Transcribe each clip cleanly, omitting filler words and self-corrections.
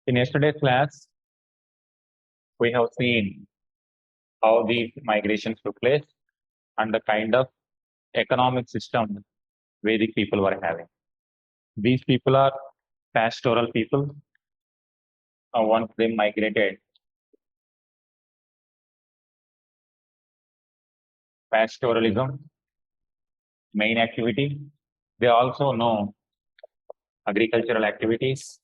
In yesterday's class, we have seen how these migrations took place and the kind of economic system Vedic people were having. These people are pastoral people. Once they migrated, pastoralism, main activity. They also know agricultural activities,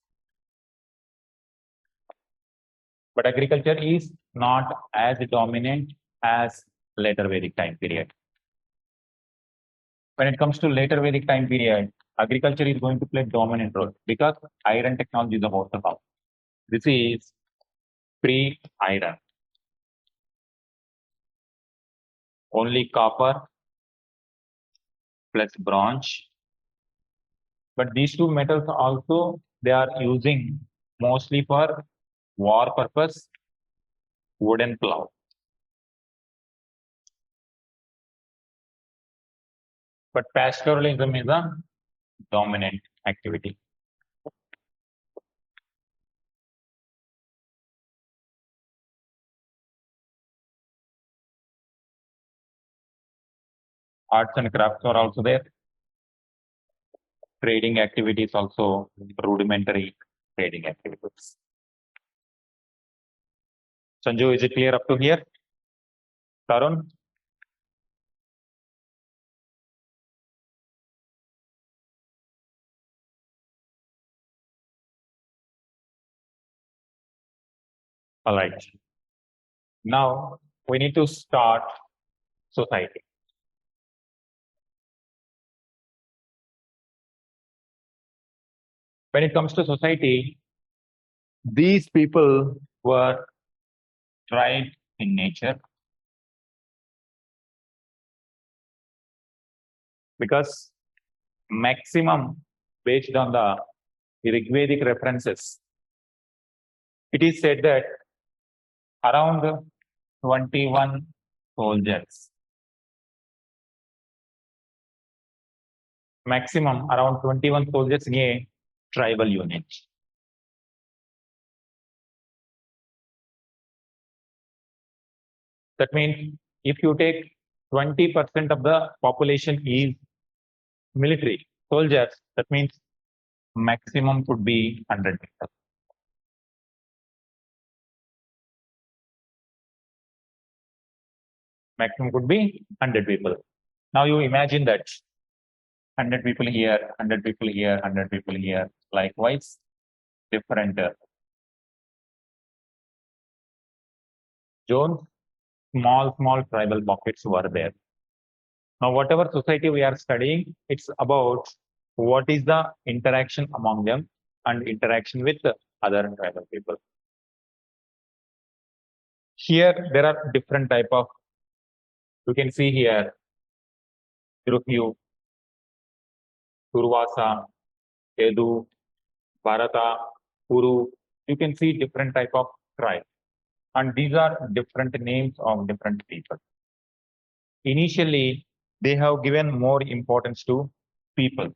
but agriculture is not as dominant as later Vedic time period. When it comes to later Vedic time period, agriculture is going to play dominant role because iron technology is about to come. This is pre-iron. Only copper plus bronze. But these two metals also they are using mostly for war purpose, wooden plow. But pastoralism is a dominant activity. Arts and crafts are also there. Trading activities also rudimentary trading activities. Sanju, is it clear up to here? Tarun? All right. Now we need to start society. When it comes to society, these people were tried in nature because maximum based on the Rigvedic references, it is said that around 21 soldiers, maximum around 21 soldiers in a tribal unit. That means if you take 20% of the population is military soldiers, that means maximum could be 100 people. Maximum could be 100 people. Now you imagine that 100 people here, 100 people here, 100 people here. Likewise, different zones, small tribal pockets were there. Now, whatever society we are studying, it's about what is the interaction among them and interaction with other tribal people. Here, there are different type of, you can see here, Drupyu, Turvasa, Kedu, Bharata, Kuru. You can see different type of tribe. And these are different names of different people. Initially, they have given more importance to people.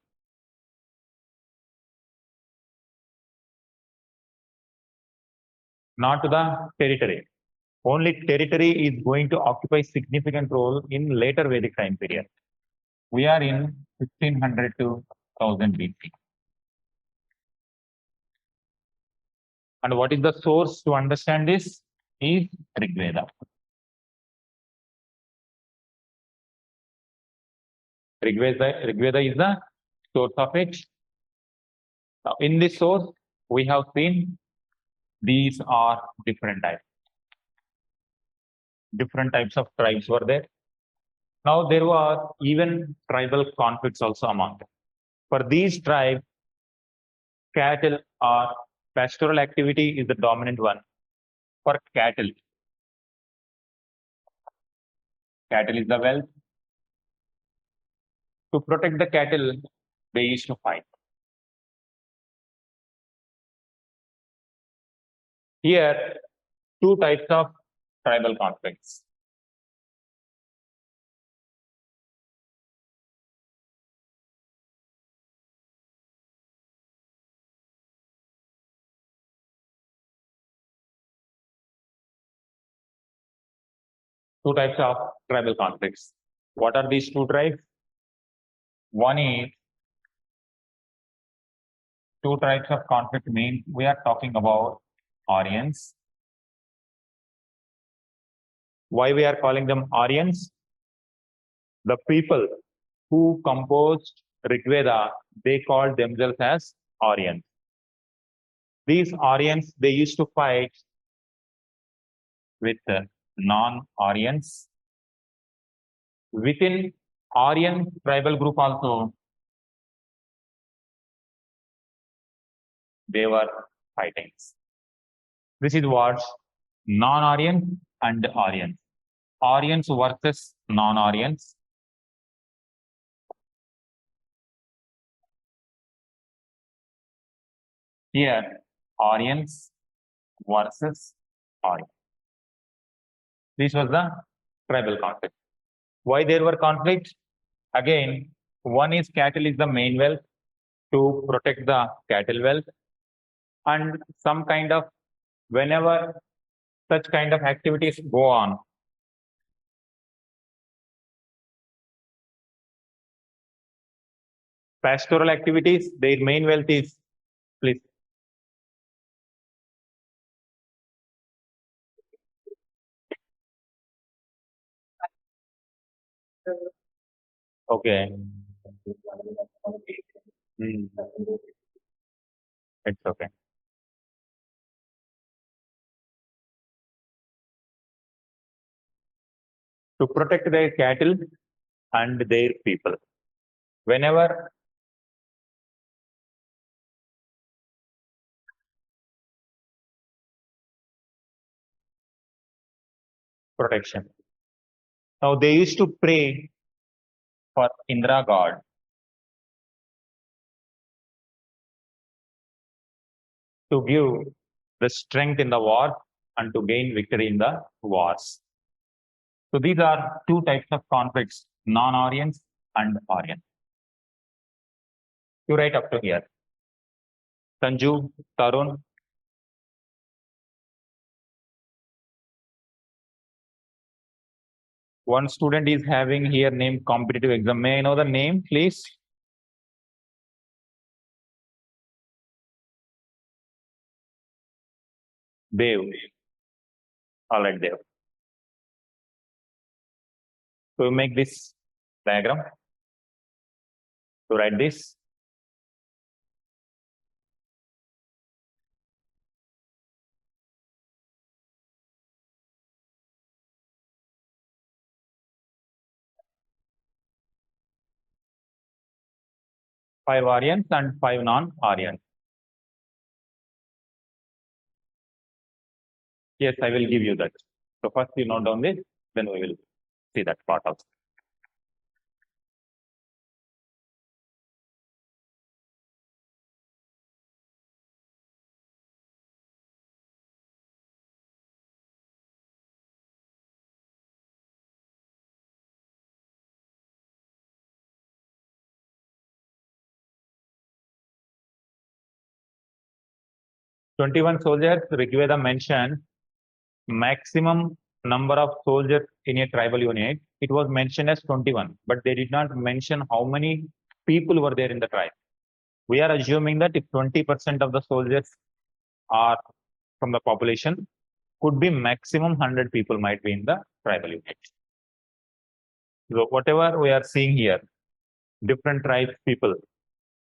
Not to the territory. Only territory is going to occupy significant role in later Vedic time period. We are in 1500 to 1000 BC. And what is the source to understand this? Is Rigveda. Rigveda is the source of it. Now, in this source, we have seen these are different types. Different types of tribes were there. Now, there were even tribal conflicts also among them. For these tribes, cattle or pastoral activity is the dominant one. For cattle, cattle is the wealth. To protect the cattle, they used to fight. Here, two types of tribal conflicts. two types of tribal conflicts. What are these two tribes? One is two types of conflict means we are talking about Aryans. Why we are calling them Aryans? The people who composed Rigveda, they called themselves as Aryans. These Aryans, they used to fight with non-Aryans. Within Aryan tribal group also, they were fighting. This is what non-Aryan and Aryans. Aryans versus non-Aryans. Here, Aryans versus Aryans. This was the tribal conflict. Why there were conflicts? Again, one is cattle is the main wealth to protect the cattle wealth, and some kind of whenever such kind of activities go on, pastoral activities, their main wealth is, please. Okay. Hmm. It's okay. To protect their cattle and their people. Whenever protection. Now they used to pray for Indra god to give the strength in the war and to gain victory in the wars. So these are two types of conflicts, non-Aryans and Aryan. You write up to here. Sanju, Tarun. One student is having here name competitive exam. May I know the name, please? Dev. All right, Dev. So make this diagram to write this. Five Aryans and five non-Aryans. Yes, I will give you that. So first you note down this, then we will see that part also. Twenty-one soldiers, Rigveda mentioned maximum number of soldiers in a tribal unit. It was mentioned as 21, but they did not mention how many people were there in the tribe. We are assuming that if 20% of the soldiers are from the population, could be maximum 100 people might be in the tribal unit. So whatever we are seeing here, different tribes people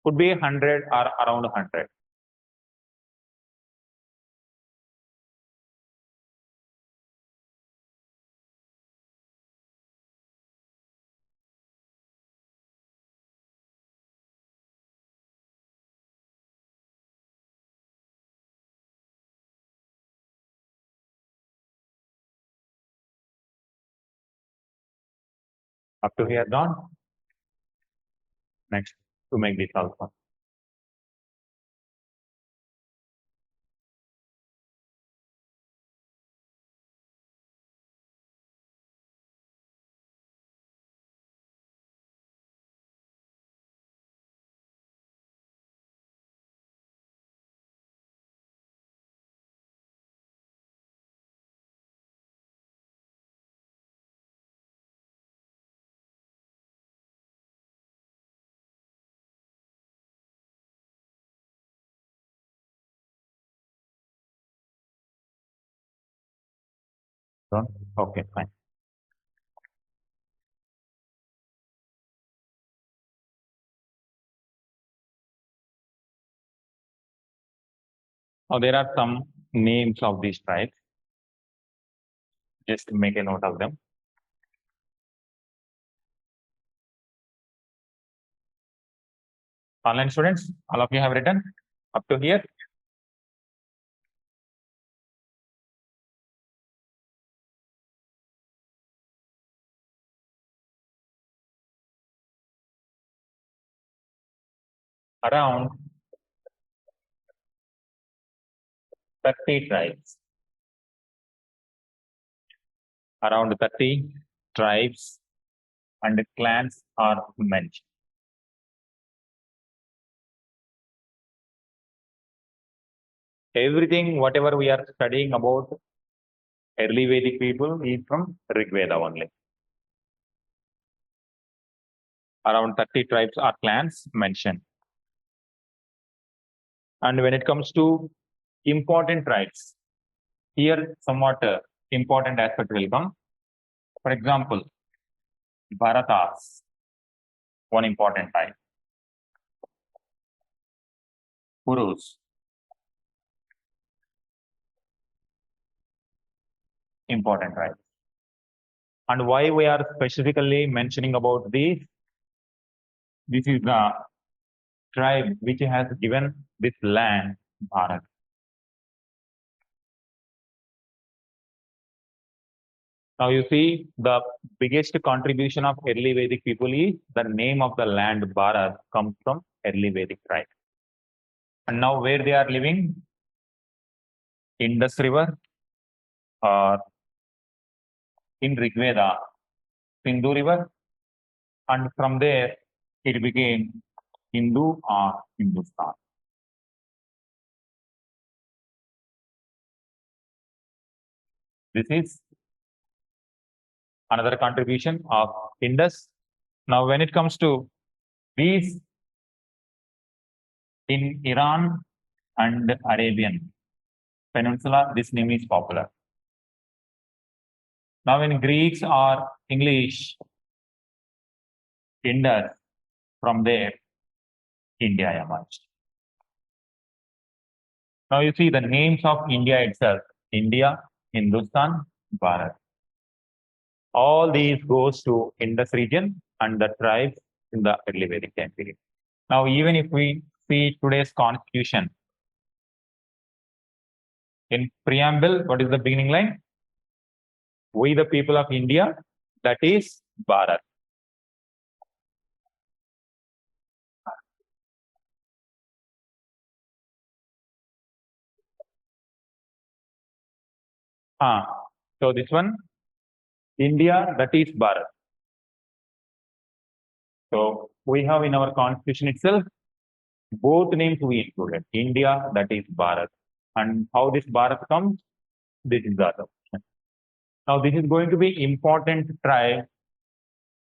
could be 100 or around 100. Up to here done. Next, to make this also. Okay, fine. Now there are some names of these tribes. Just make a note of them. Online students, all of you have written up to here. Around 30 tribes. Around 30 tribes and clans are mentioned. Everything, whatever we are studying about early Vedic people is from Rig Veda only. Around 30 tribes or clans mentioned. And when it comes to important tribes, here somewhat important aspect will come. For example, Bharatas, one important tribe. Kurus, important tribe. And why we are specifically mentioning about this? This is the tribe which has given this land, Bharat. Now you see the biggest contribution of early Vedic people is the name of the land Bharat comes from early Vedic tribe. And now where they are living? Indus River or in Rig Veda, Sindhu River, and from there it became Hindu or Hindustan. This is another contribution of Indus. Now, when it comes to these in Iran and Arabian Peninsula, this name is popular. Now, in Greeks or English, Indus, from there, India emerged. Now, you see the names of India itself, India, Hindustan, Bharat. All these goes to Indus region and the tribes in the early Vedic time period. Now, even if we see today's constitution, in preamble, what is the beginning line? We the people of India, that is Bharat. So this one, India, that is Bharat. So we have in our constitution itself, both names we included, India, that is Bharat. And how this Bharat comes, this is the other. Now this is going to be important tribe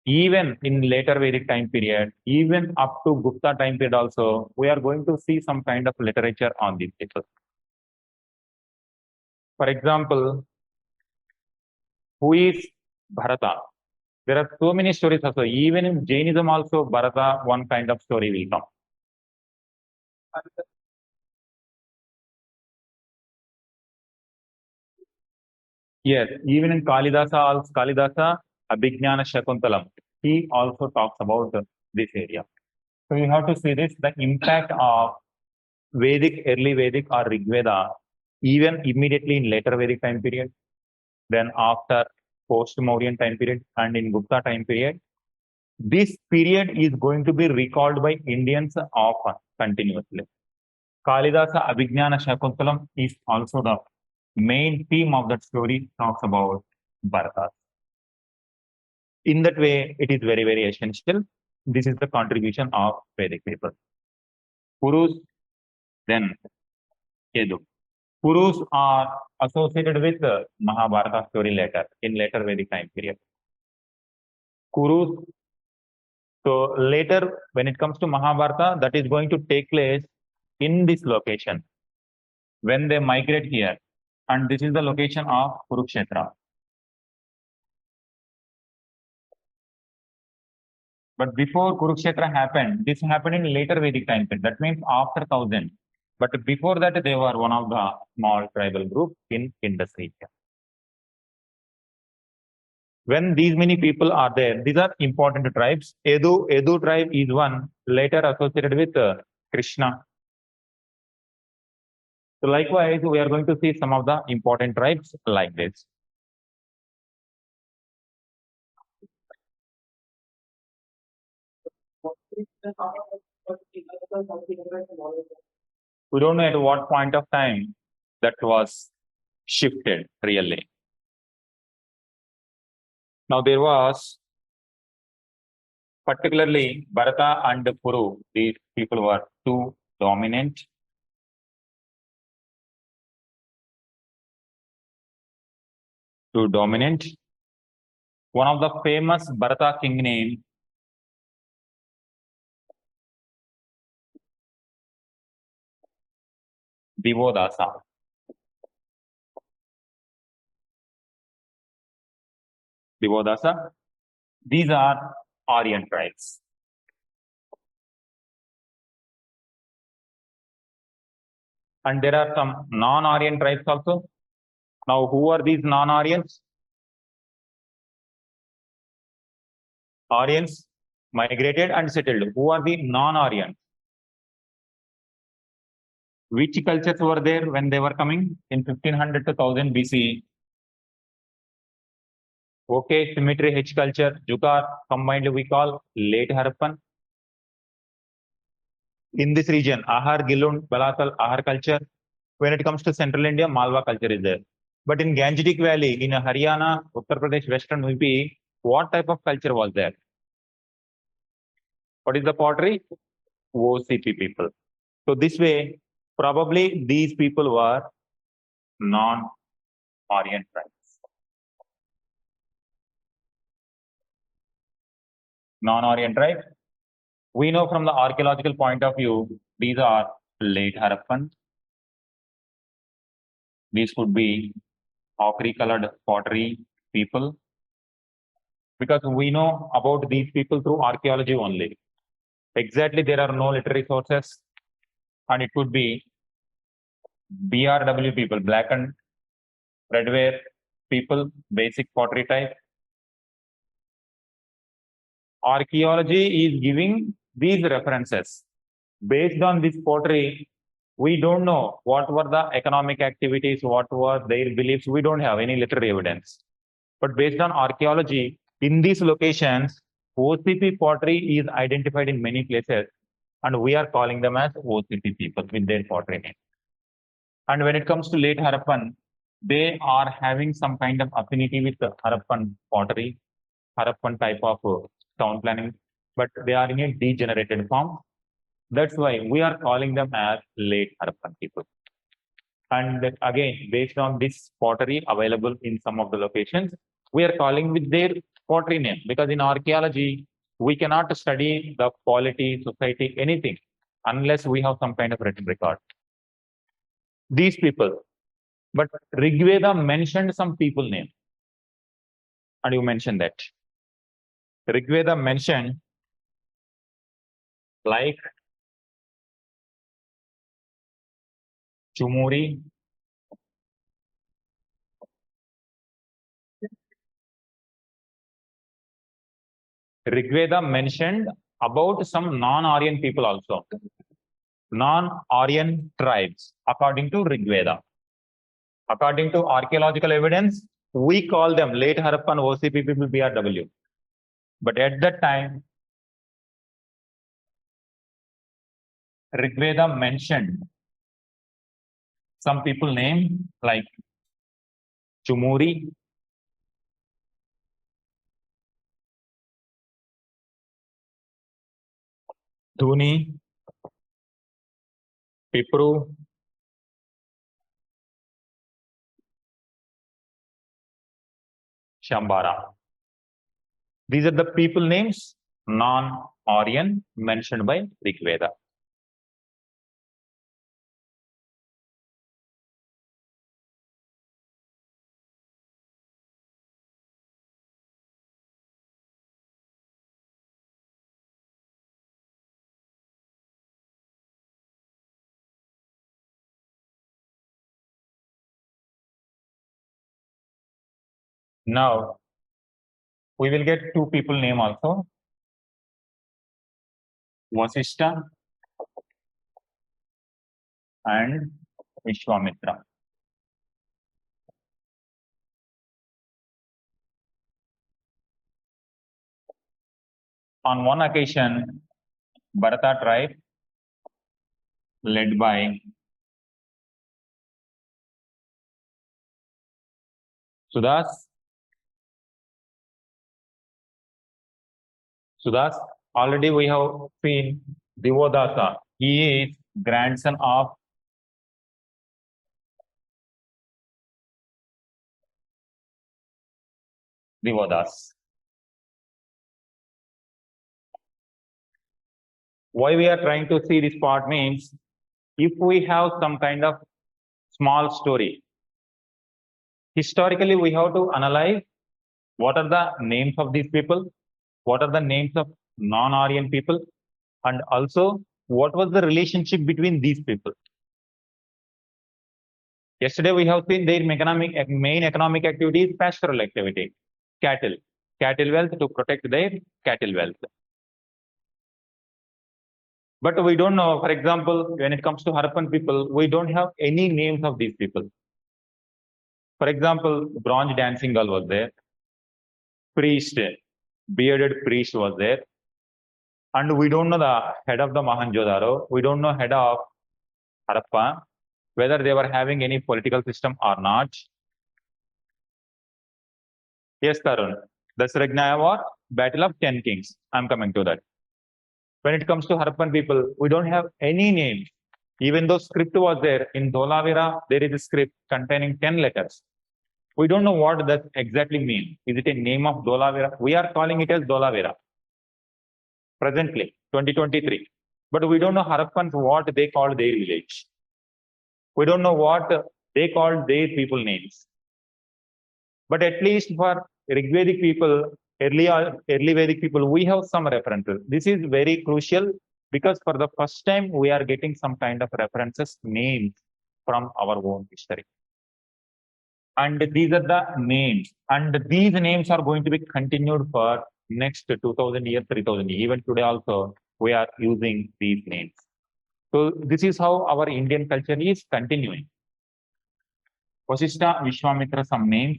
even in later Vedic time period, even up to Gupta time period also, we are going to see some kind of literature on these people. For example, who is Bharata? There are so many stories also. Even in Jainism also, Bharata, one kind of story will come. Yes, even in Kalidasa, Abhignana Shakuntalam, he also talks about this area. So you have to see this, the impact of Vedic, early Vedic or Rig Veda, even immediately in later Vedic time period, then after post-Mauryan time period and in Gupta time period. This period is going to be recalled by Indians often, continuously. Kalidasa Abhignana Shakuntalam is also the main theme of that story, talks about Bharata. In that way, it is very, very essential. This is the contribution of Vedic people. Kurus, then Kedu. Kurus are associated with the Mahabharata story later, in later Vedic time period. Kurus, so later when it comes to Mahabharata, that is going to take place in this location when they migrate here. And this is the location of Kurukshetra. But before Kurukshetra happened, this happened in later Vedic time period. That means after 1000. But before that, they were one of the small tribal group in Indus region. When these many people are there, these are important tribes. Edu tribe is one later associated with Krishna. So likewise, we are going to see some of the important tribes like this. We don't know at what point of time that was shifted really. Now there was particularly Bharata and Puru, these people were two dominant. One of the famous Bharata king name Divodasa. These are Aryan tribes. And there are some non-Aryan tribes also. Now, who are these non-Aryans? Aryans migrated and settled. Who are the non-Aryans? Which cultures were there when they were coming in 1500 to 1000 BC? Okay, symmetry H culture, Jugar, combined we call late Harappan. In this region, Ahar, Gilund, Balatal, Ahar culture. When it comes to central India, Malwa culture is there. But in Gangetic Valley, in Haryana, Uttar Pradesh, Western UP, what type of culture was there? What is the pottery? OCP people. So this way, probably these people were non-Aryan tribes. Non-Aryan tribes. We know from the archaeological point of view, these are late Harappan. These could be ochre colored pottery people. Because we know about these people through archaeology only. Exactly, there are no literary sources, and it could be BRW people, black and redware people, basic pottery type. Archaeology is giving these references. Based on this pottery, we don't know what were the economic activities, what were their beliefs. We don't have any literary evidence. But based on archaeology, in these locations, OCP pottery is identified in many places, and we are calling them as OCP people with their pottery name. And when it comes to late Harappan, they are having some kind of affinity with the Harappan pottery, Harappan type of town planning, but they are in a degenerated form. That's why we are calling them as late Harappan people. And again, based on this pottery available in some of the locations, we are calling with their pottery name, because in archaeology, we cannot study the quality, society, anything unless we have some kind of written record. These people, but Rigveda mentioned some people name, and you mentioned that. Rigveda mentioned like Chumuri, Rigveda mentioned about some non-Aryan people also, non-Aryan tribes, according to Rigveda. According to archaeological evidence, we call them late Harappan OCP people BRW. But at that time, Rigveda mentioned some people name like Chumuri, Dhuni, Pipru, Shambara. These are the people names, non-Aryan, mentioned by Rigveda. Now we will get two people name also. Vasishtha and Vishwamitra. On one occasion, Bharata tribe led by Sudas. Already we have seen Divodasa. He is grandson of Divodas. Why we are trying to see this part means, if we have some kind of small story, historically we have to analyze what are the names of these people, what are the names of non-Aryan people, and also what was the relationship between these people. Yesterday we have seen their main economic activity is pastoral activity, cattle wealth, to protect their cattle wealth. But we don't know, for example, when it comes to Harappan people, we don't have any names of these people. For example, bronze dancing girl was there, priest, bearded priest was there, and we don't know the head of the Mohenjo-daro, we don't know head of Harappa, whether they were having any political system or not. Yes, Tarun. The Sragnaya War, Battle of 10 Kings. I'm coming to that. When it comes to Harappan people, we don't have any name. Even though script was there, in Dholavira, there is a script containing 10 letters. We don't know what that exactly means. Is it a name of Dholavira? We are calling it as Dholavira. Presently, 2023. But we don't know Harappans what they called their village. We don't know what they called their people names. But at least for Rigvedic people, early Vedic people, we have some references. This is very crucial because for the first time we are getting some kind of references, names from our own history. And these are the names. And these names are going to be continued for next 2000 years, 3000 years. Even today also, we are using these names. So this is how our Indian culture is continuing. Vasishtha, Vishwamitra, some names.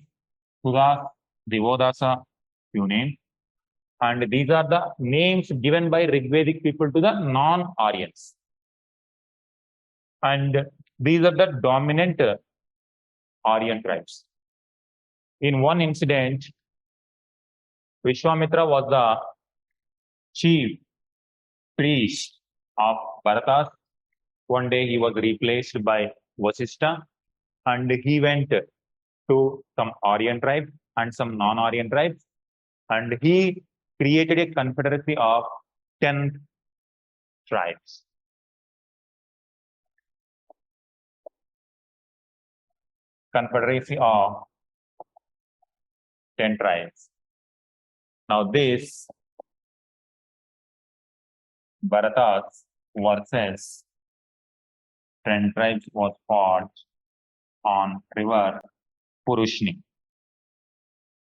Sudas, Divodasa, few names. And these are the names given by Rigvedic people to the non-Aryans. And these are the dominant Aryan tribes. In one incident, Vishwamitra was the chief priest of Bharatas. One day he was replaced by Vasishtha, and he went to some Aryan tribes and some non-Aryan tribes, and he created a confederacy of 10 tribes. Confederacy of 10 tribes. Now this Bharatas versus 10 tribes was fought on river Purushni.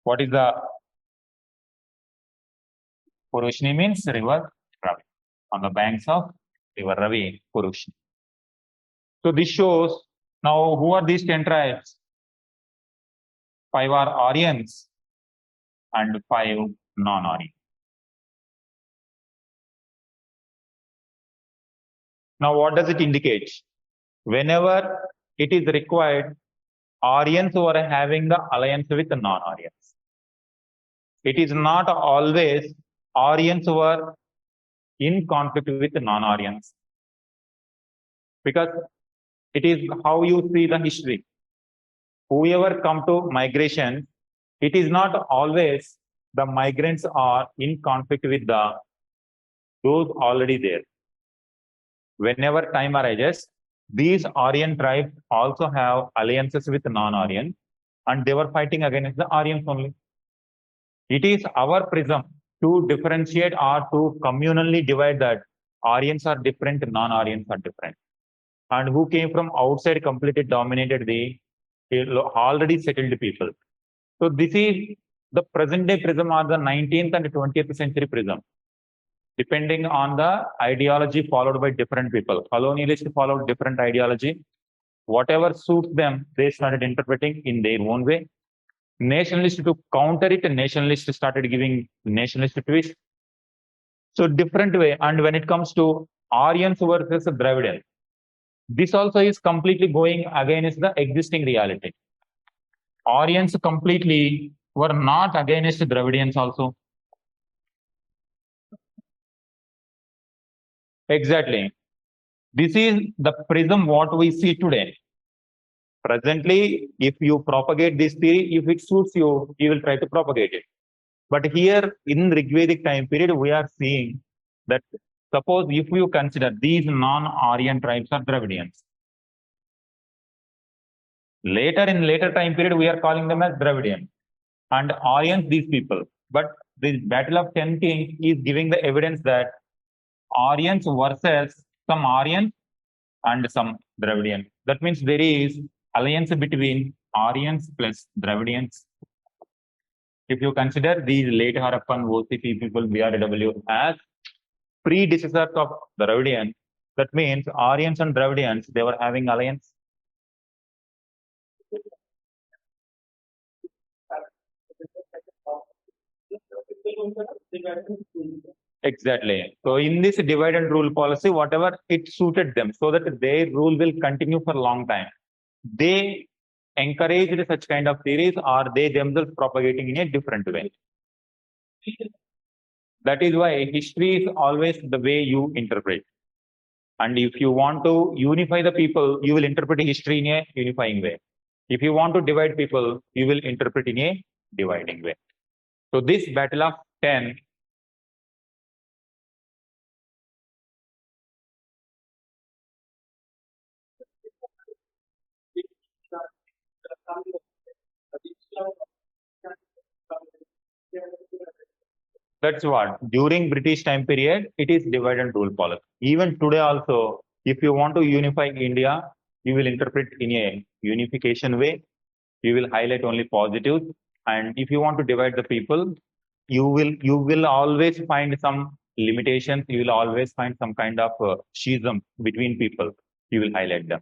What is the Purushni means? River Ravi. On the banks of river Ravi, Purushni. So this shows, now who are these 10 tribes? 5 are Aryans and 5 non-Aryan. Now what does it indicate? Whenever it is required, Aryans were having the alliance with the non-Aryans. It is not always Aryans were in conflict with the non-Aryans. Because it is how you see the history. Whoever come to migration, it is not always the migrants are in conflict with those already there. Whenever time arises, these Aryan tribes also have alliances with non-Aryan, and they were fighting against the Aryans only. It is our prism to differentiate or to communally divide that Aryans are different, non-Aryans are different. And who came from outside completely dominated the already settled people. So this is the present day prism or the 19th and 20th century prism, depending on the ideology followed by different people. Colonialists followed different ideology. Whatever suits them, they started interpreting in their own way. Nationalists to counter it, nationalists started giving nationalist twist. So different way. And when it comes to Aryans versus Dravidians, this also is completely going against the existing reality. Aryans completely were not against Dravidians also. Exactly. This is the prism what we see today. Presently, if you propagate this theory, if it suits you, you will try to propagate it. But here in Rigvedic time period, we are seeing that suppose if you consider these non-Aryan tribes are Dravidians. Later in later time period, we are calling them as Dravidian and Aryans, these people. But the Battle of 10 Kings is giving the evidence that Aryans versus some Aryans and some Dravidian. That means there is alliance between Aryans plus Dravidians. If you consider these late Harappan OCP people, BRW, as predecessors of Dravidians, that means Aryans and Dravidians, they were having alliance. Exactly. So in this divide and rule policy, whatever it suited them, so that their rule will continue for a long time. They encouraged such kind of theories, or they themselves propagating in a different way. That is why history is always the way you interpret. And if you want to unify the people, you will interpret history in a unifying way. If you want to divide people, you will interpret in a dividing way. So this battle of 10 That's what. During British time period, it is divide and rule policy. Even today also, if you want to unify India, you will interpret in a unification way. You will highlight only positives. And if you want to divide the people, you will always find some limitations. You will always find some kind of schism between people. You will highlight them.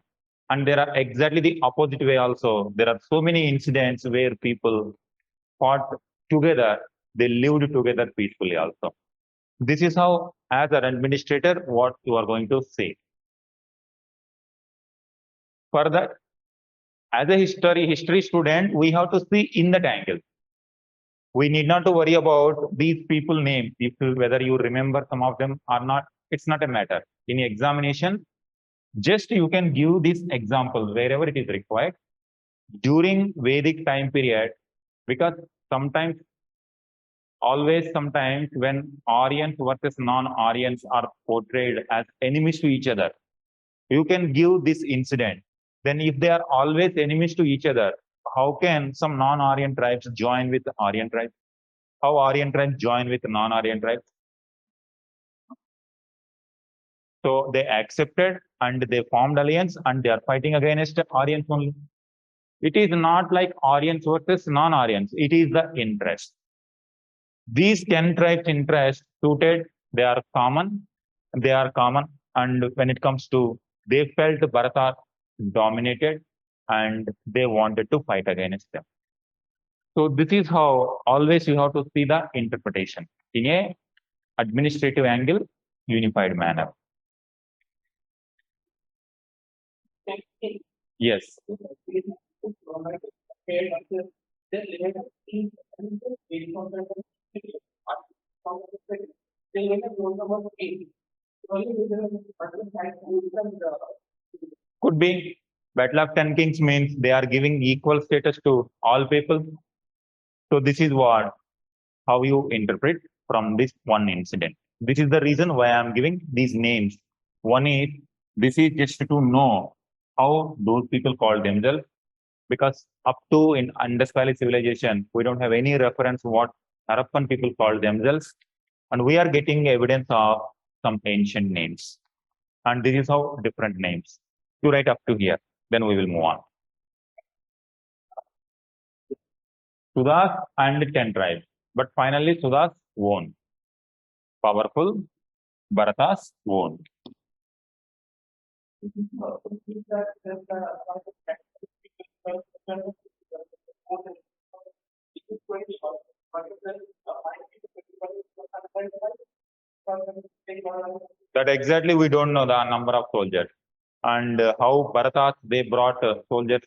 And there are exactly the opposite way also. There are so many incidents where people fought together, they lived together peacefully also. This is how, as an administrator, what you are going to say. Further, as a history student, we have to see in that angle. We need not to worry about these people names, if whether you remember some of them or not. It's not a matter. In examination, just you can give this example wherever it is required during Vedic time period, because sometimes sometimes when Aryans versus non-Aryans are portrayed as enemies to each other, you can give this incident. Then if they are always enemies to each other, how can some non-Aryan tribes join with Aryan tribes? How Aryan tribes join with non-Aryan tribes? So they accepted and they formed alliance and they are fighting against Aryans only. It is not like Aryans versus non-Aryans. It is the interest. These 10 tribes interest suited, they are common. And when it comes to, they felt Bharata dominated and they wanted to fight against them. So this is how always you have to see the interpretation in a administrative angle, unified manner. Yes. Could be. Battle of 10 Kings means they are giving equal status to all people. So this is what, how you interpret from this one incident. This is the reason why I'm giving these names. One is, this is just to know how those people call themselves, because up to in Indus Valley civilization, we don't have any reference what Harappan people called themselves, and we are getting evidence of some ancient names. And this is how different names. You write up to here, then we will move on. Sudhas and 10 tribes. But finally, Sudhas won. Powerful, Bharatas won. That exactly we don't know the number of soldiers and how Bharatas they brought soldiers.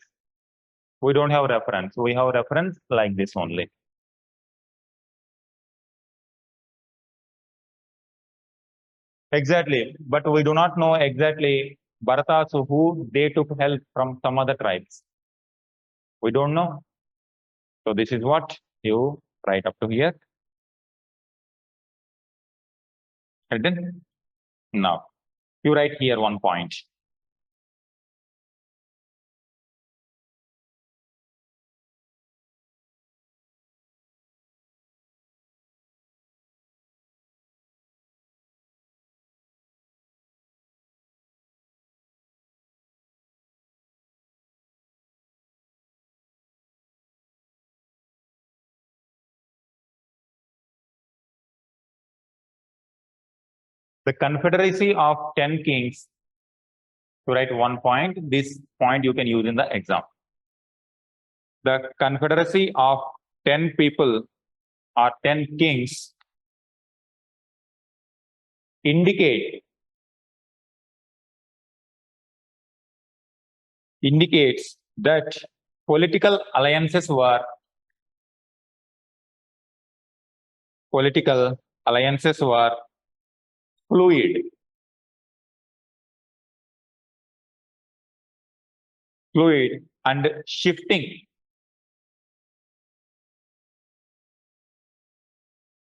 We don't have reference. We have reference like this only. Exactly, but we do not know exactly Bharatas who they took help from some other tribes. We don't know. So this is what you write up to here. And then now you write here 1 point. The confederacy of 10 kings, to write 1 point, this point you can use in the exam. The confederacy of 10 people or 10 kings indicates that political alliances were fluid and shifting.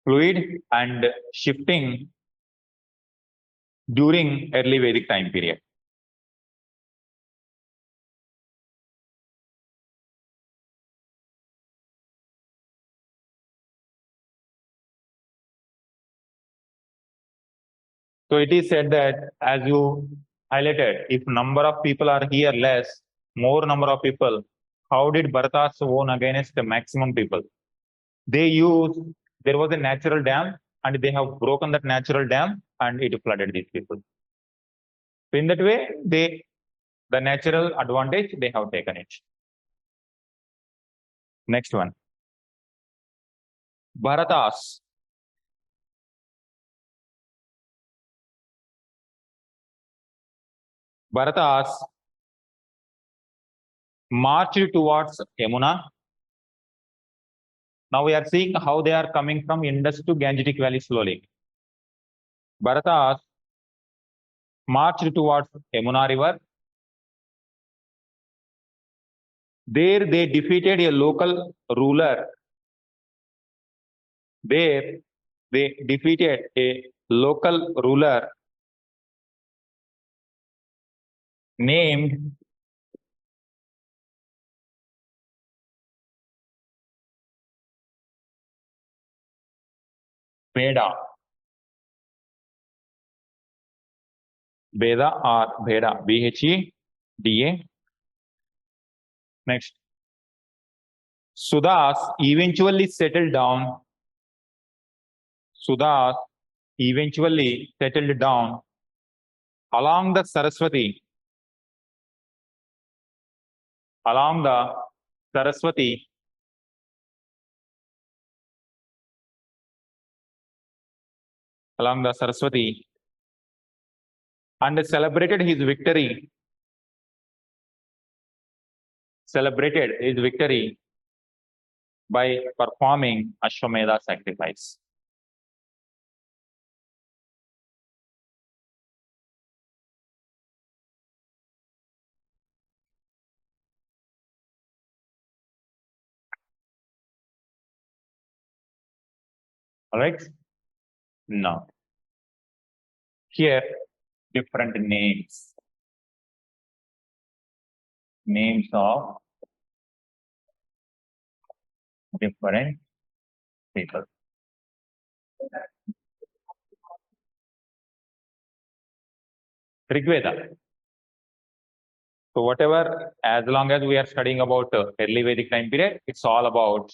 Fluid and shifting during early Vedic time period. So it is said that as you highlighted, if number of people are here less, more number of people, how did Bharatas won against the maximum people? There was a natural dam and they have broken that natural dam and it flooded these people. So in that way, the natural advantage, they have taken it. Next one. Bharatas marched towards Yamuna. Now we are seeing how they are coming from Indus to Gangetic Valley slowly. Bharatas marched towards Yamuna river. There they defeated a local ruler. There they defeated a local ruler named Veda. Veda or Veda, Bheda. Next. Sudhas eventually settled down along the Saraswati, and celebrated his victory by performing Ashwamedha sacrifice. All right. Now, here different names of different people. Rigveda. So whatever, as long as we are studying about early Vedic time period, it's all about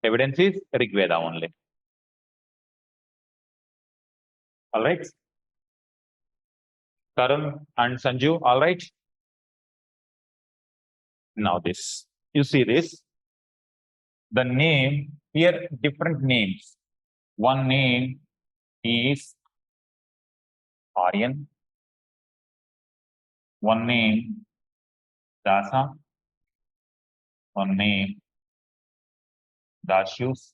Evidence is Rig Veda only. All right. Tarun and Sanju, all right. Now this, you see this, the name here, different names. One name is Aryan. One name Dasa. One name Dashus.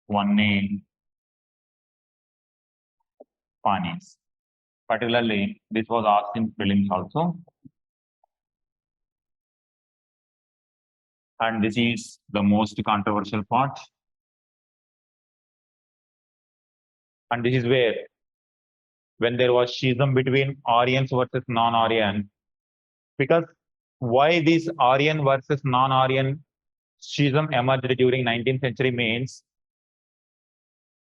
One name Panis. Particularly, this was asked in prelims also. And this is the most controversial part. And this is where, when there was schism between Aryans versus non-Aryan, because why this Aryan versus non-Aryan schism emerged during 19th century means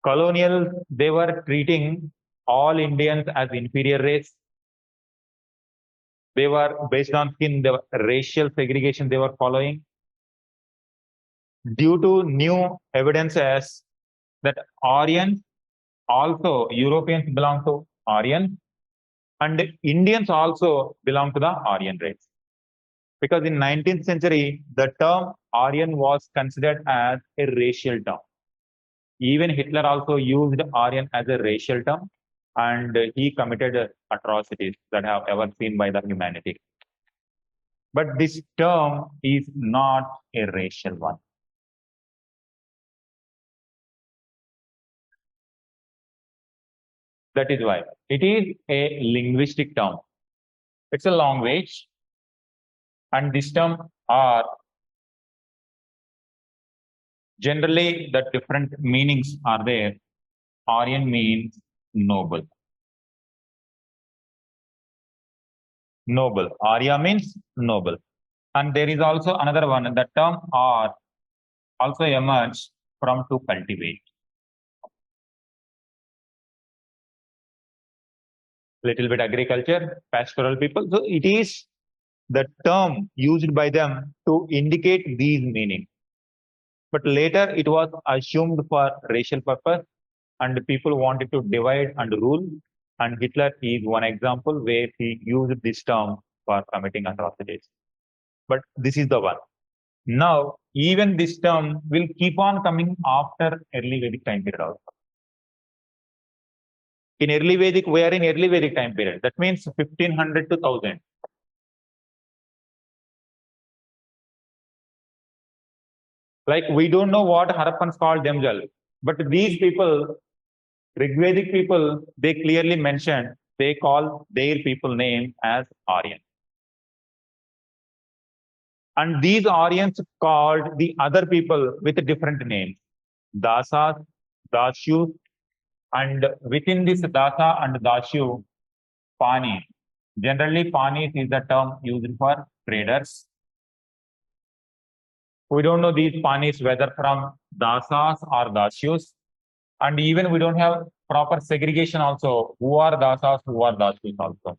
colonial, they were treating all Indians as inferior race. They were based on skin, the racial segregation they were following. Due to new evidences that Aryans, also Europeans belong to Aryan, and Indians also belong to the Aryan race. Because in 19th century, the term Aryan was considered as a racial term. Even Hitler also used Aryan as a racial term, and he committed atrocities that have ever seen by the humanity. But this term is not a racial one. That is why it is a linguistic term. It's a language, and this term are generally the different meanings are there. Aryan means noble. Noble. Arya means noble. And there is also another one. The term R also emerged from to cultivate. Little bit agriculture, pastoral people. So it is the term used by them to indicate these meanings. But later it was assumed for racial purpose, and people wanted to divide and rule. And Hitler is one example where he used this term for committing atrocities. But this is the one. Now, even this term will keep on coming after early Vedic time period also. In early Vedic, we are in early Vedic time period. That means 1500 to 1000. Like, we don't know what Harappans called themselves. But these people, Rigvedic people, they clearly mentioned, they call their people name as Aryan. And these Aryans called the other people with different names. Dasas, Dasyu, and within this Dasa and Dasyu, Pani. Generally, Pani is the term used for traders. We don't know these Panis whether from Dasas or Dasyus. And even we don't have proper segregation also. Who are Dasas, who are Dasyus also.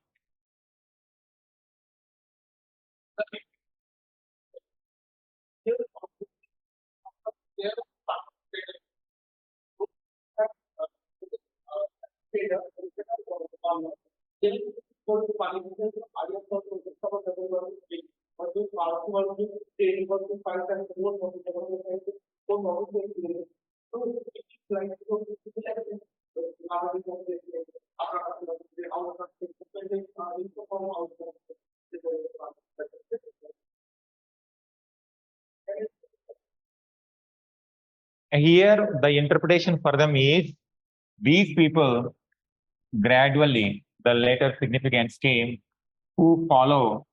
Here, the interpretation for them is these people gradually, the later significance came who follow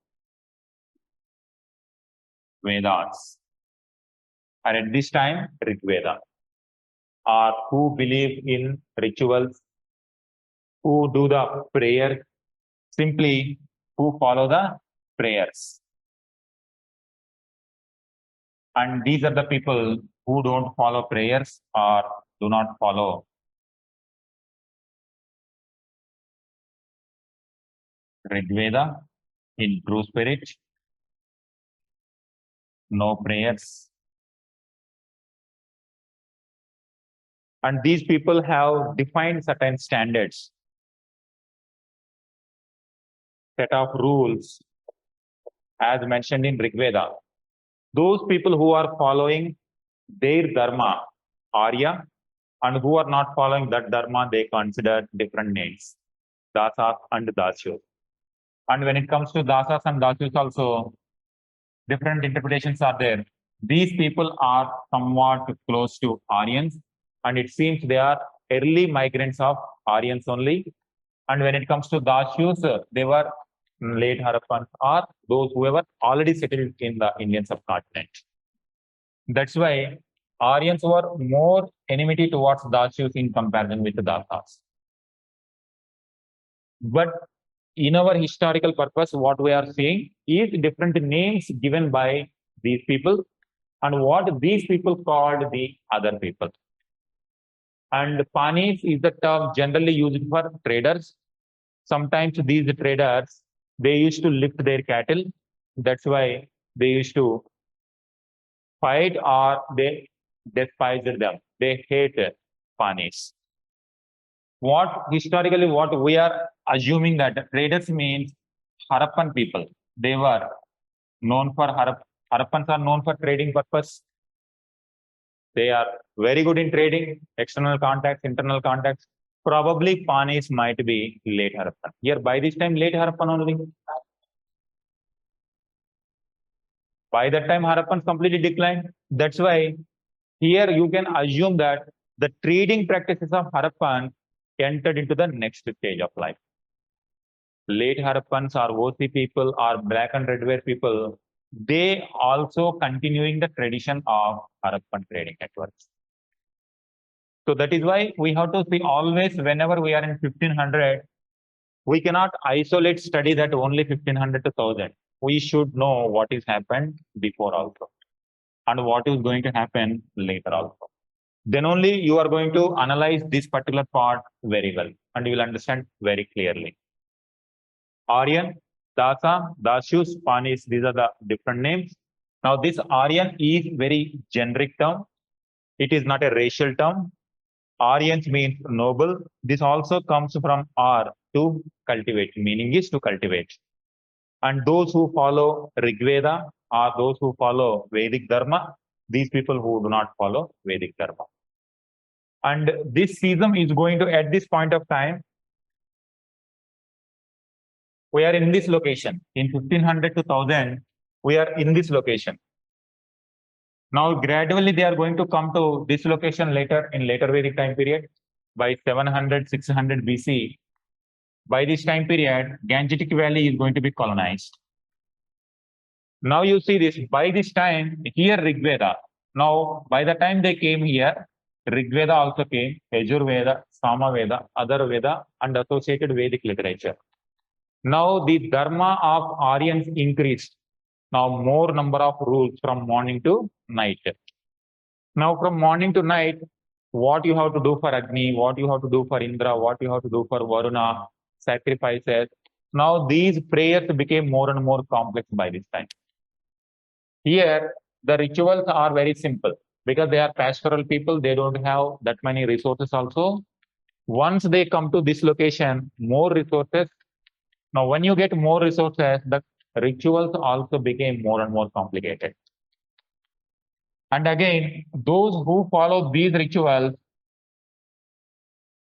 Vedas. And at this time, Rig Veda, or who believe in rituals, who do the prayer, simply who follow the prayers. And these are the people who don't follow prayers or do not follow Rig Veda in true spirit. No prayers, And these people have defined certain standards, set of rules, as mentioned in Rig Veda. Those people who are following their dharma, Arya, and who are not following that dharma, they consider different names, dasas and dasyus. And when it comes to dasas and dasyus also, different interpretations are there. These people are somewhat close to Aryans, and it seems they are early migrants of Aryans only. And when it comes to dasyus, they were late Harappans or those who were already settled in the Indian subcontinent. That's why Aryans were more enmity towards dasyus in comparison with the dasas. But in our historical purpose, what we are seeing is different names given by these people and what these people called the other people. And panis is the term generally used for traders. Sometimes these traders, they used to lift their cattle. That's why they used to fight or they despised them. They hate panis. What historically, what we are assuming that traders means Harappan people. They were known for Harappans are known for trading purpose. They are very good in trading, external contacts, internal contacts. Probably Panis might be late Harappan. Here by this time, late Harappan only. By that time, Harappans completely declined. That's why here you can assume that the trading practices of Harappan entered into the next stage of life. Late Harappans or OC people or black and red ware people, they also continuing the tradition of Harappan trading networks. So that is why we have to see always whenever we are in 1500, we cannot isolate study that only 1500 to 1000. We should know what is happened before also and what is going to happen later also. Then only you are going to analyze this particular part very well and you will understand very clearly. Aryan, Dasa, Dasyus, Panis, these are the different names. Now this Aryan is very generic term. It is not a racial term. Aryans means noble. This also comes from R, to cultivate, meaning is to cultivate. And those who follow Rig Veda are those who follow Vedic Dharma, these people who do not follow Vedic Dharma. And this season is going to, at this point of time, we are in this location. In 1500 to 1000, we are in this location. Now, gradually, they are going to come to this location later in later Vedic time period by 700, 600 BC. By this time period, Gangetic Valley is going to be colonized. Now you see this, by this time, here Rig Veda. Now, by the time they came here, Rig Veda also came, Yajur Veda, Sama Veda, other Veda, and associated Vedic literature. Now the Dharma of Aryans increased. Now more number of rules from morning to night. Now from morning to night, what you have to do for Agni, what you have to do for Indra, what you have to do for Varuna, sacrifices. Now these prayers became more and more complex by this time. Here, the rituals are very simple because they are pastoral people. They don't have that many resources also. Once they come to this location, more resources. Now, when you get more resources, the rituals also became more and more complicated. And again, those who follow these rituals,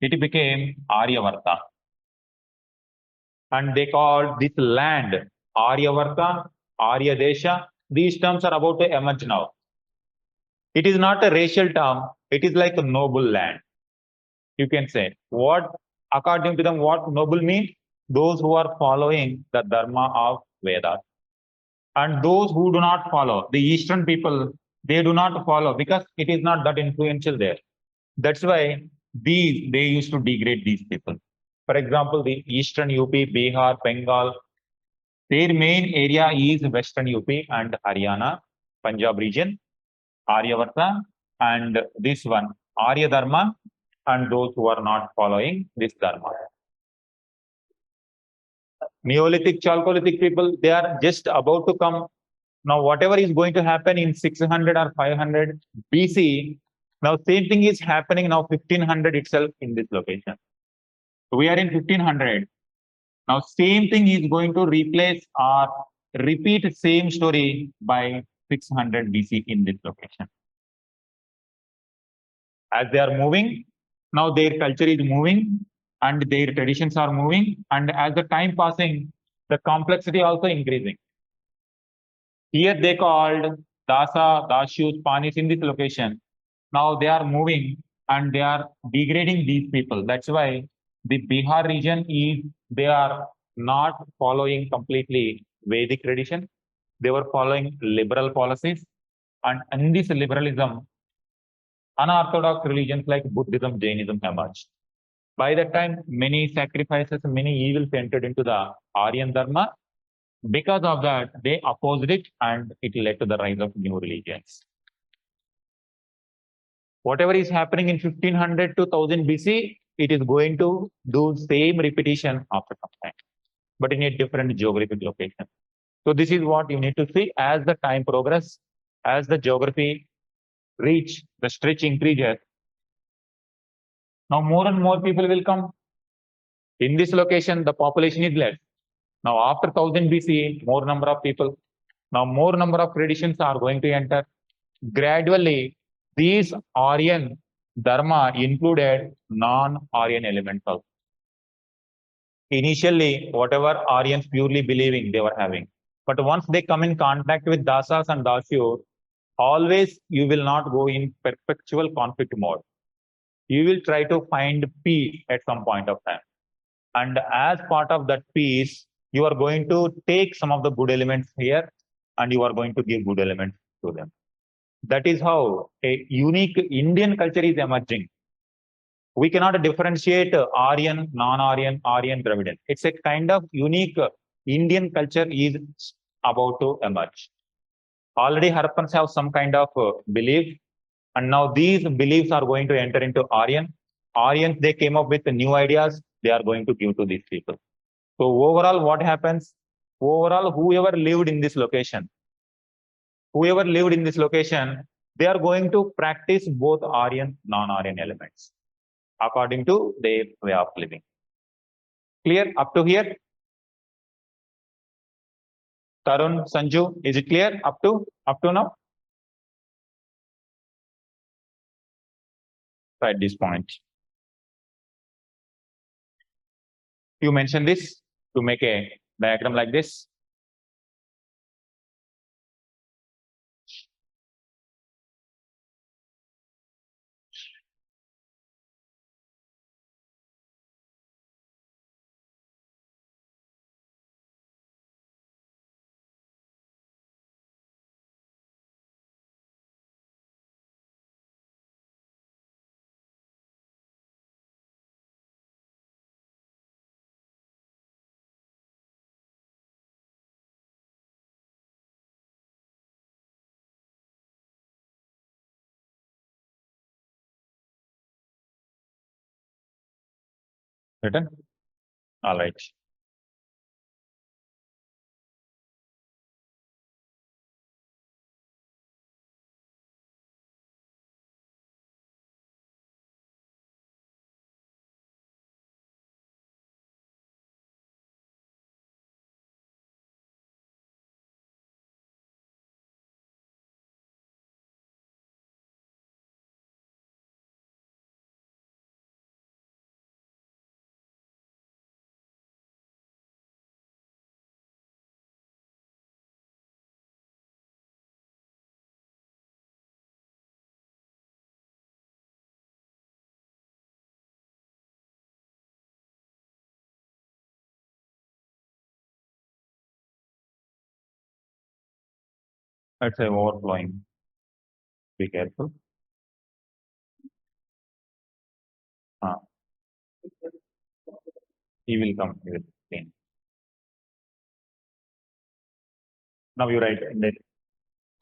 it became Aryavarta. And they called this land Aryavarta, Aryadesha. These terms are about to emerge now. It is not a racial term. It is like a noble land. You can say what, according to them, what noble means? Those who are following the Dharma of Vedas. And those who do not follow, the Eastern people, they do not follow because it is not that influential there. That's why they used to degrade these people. For example, the Eastern UP, Bihar, Bengal, their main area is Western UP and Haryana, Punjab region, Aryavarta, and this one, Arya Dharma, and those who are not following this Dharma. Neolithic, Chalcolithic people, they are just about to come. Now, whatever is going to happen in 600 or 500 BC, Now, same thing is happening now 1500 itself in this location. We are in 1500. Now, same thing is going to replace or repeat same story by 600 BC in this location. As they are moving, now their culture is moving and their traditions are moving. And as the time passing, the complexity also increasing. Here they called Dasa, Dasyus, Panis in this location. Now they are moving and they are degrading these people. That's why the Bihar region is, they are not following completely Vedic tradition. They were following liberal policies. And in this liberalism, unorthodox religions like Buddhism, Jainism emerged. By that time, many sacrifices, many evils entered into the Aryan Dharma. Because of that, they opposed it and it led to the rise of new religions. Whatever is happening in 1500 to 1000 BC, it is going to do same repetition after some time, but in a different geographic location. So this is what you need to see as the time progress, as the geography reach, the stretch increases. Now more and more people will come. In this location, the population is less. Now after 1000 BC, more number of people. Now more number of traditions are going to enter. Gradually, these Aryan Dharma included non-Aryan elements also. Initially, whatever Aryans purely believing they were having. But once they come in contact with Dasas and Dasyur, always you will not go in perpetual conflict mode. You will try to find peace at some point of time. And as part of that peace, you are going to take some of the good elements here and you are going to give good elements to them. That is how a unique Indian culture is emerging. We cannot differentiate Aryan, non-Aryan, Aryan, Dravidian. It's a kind of unique Indian culture is about to emerge. Already Harappans have some kind of belief, and now these beliefs are going to enter into Aryan. Aryans, they came up with new ideas, they are going to give to these people. So overall, what happens? Overall, whoever lived in this location, they are going to practice both Aryan, non-Aryan elements according to their way of living. Clear up to here? Tarun, Sanju, is it clear up to now? At this point, you mentioned this to make a diagram like this. Written? All right. Let's say overflowing. Be careful. He will come. He will change. Now you write that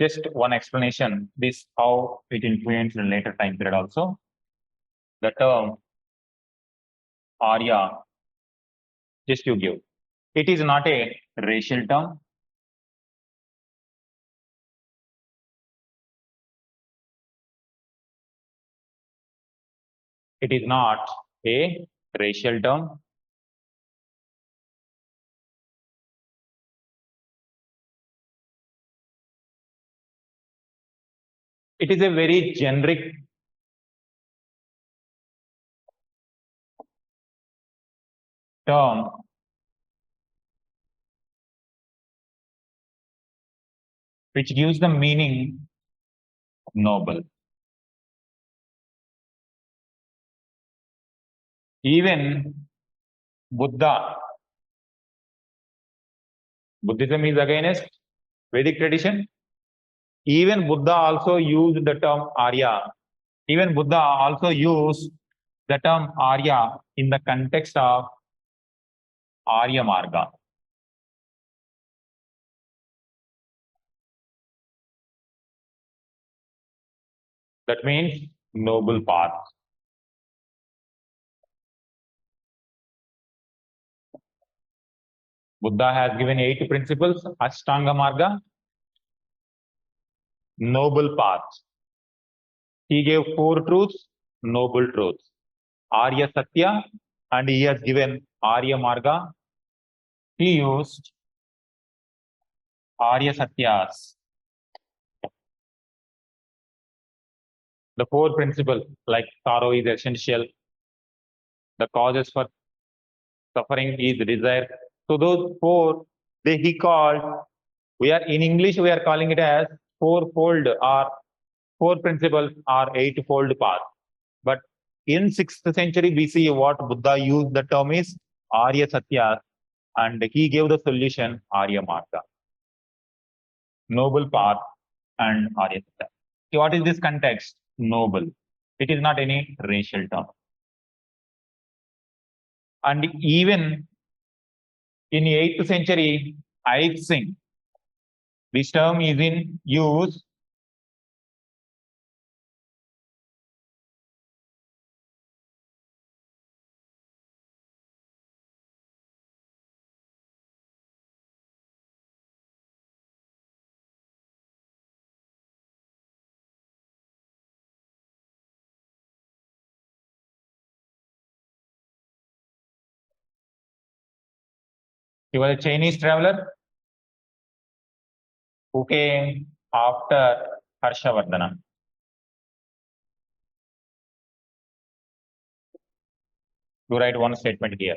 just one explanation. This how it influenced in later time period also. The term Arya, just you give. It is not a racial term. It is not a racial term. It is a very generic term which gives the meaning noble. Even Buddhism is against Vedic tradition. Even Buddha also used the term Arya. Even Buddha also used the term Arya in the context of Arya Marga. That means noble path. Buddha has given 8 principles, Ashtanga Marga, noble path. He gave 4 truths, noble truths. Arya Satya, and he has given Arya Marga. He used Arya Satyas. The 4 principles, like sorrow is essential, the causes for suffering is desire. So those 4, he called, in English, we are calling it as fourfold or 4 principles or 8-fold path. But in 6th century BC, what Buddha used the term is Arya Satya, and he gave the solution Arya Marga, noble path and Arya Satya. So what is this context? Noble. It is not any racial term. And even in 8th century, Aryans Singh, this term is in use He was a Chinese traveler who came after Harshavardhana. You write one statement here.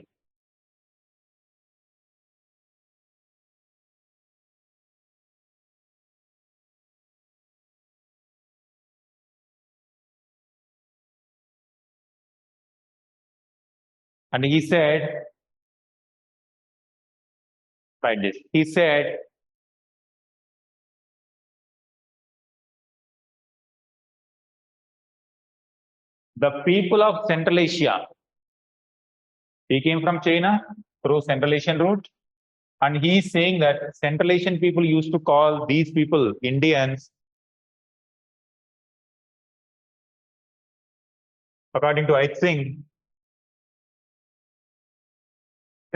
And he said, write this. He said, the people of Central Asia, he came from China through Central Asian route, and he is saying that Central Asian people used to call these people Indians, according to Aryans Singh,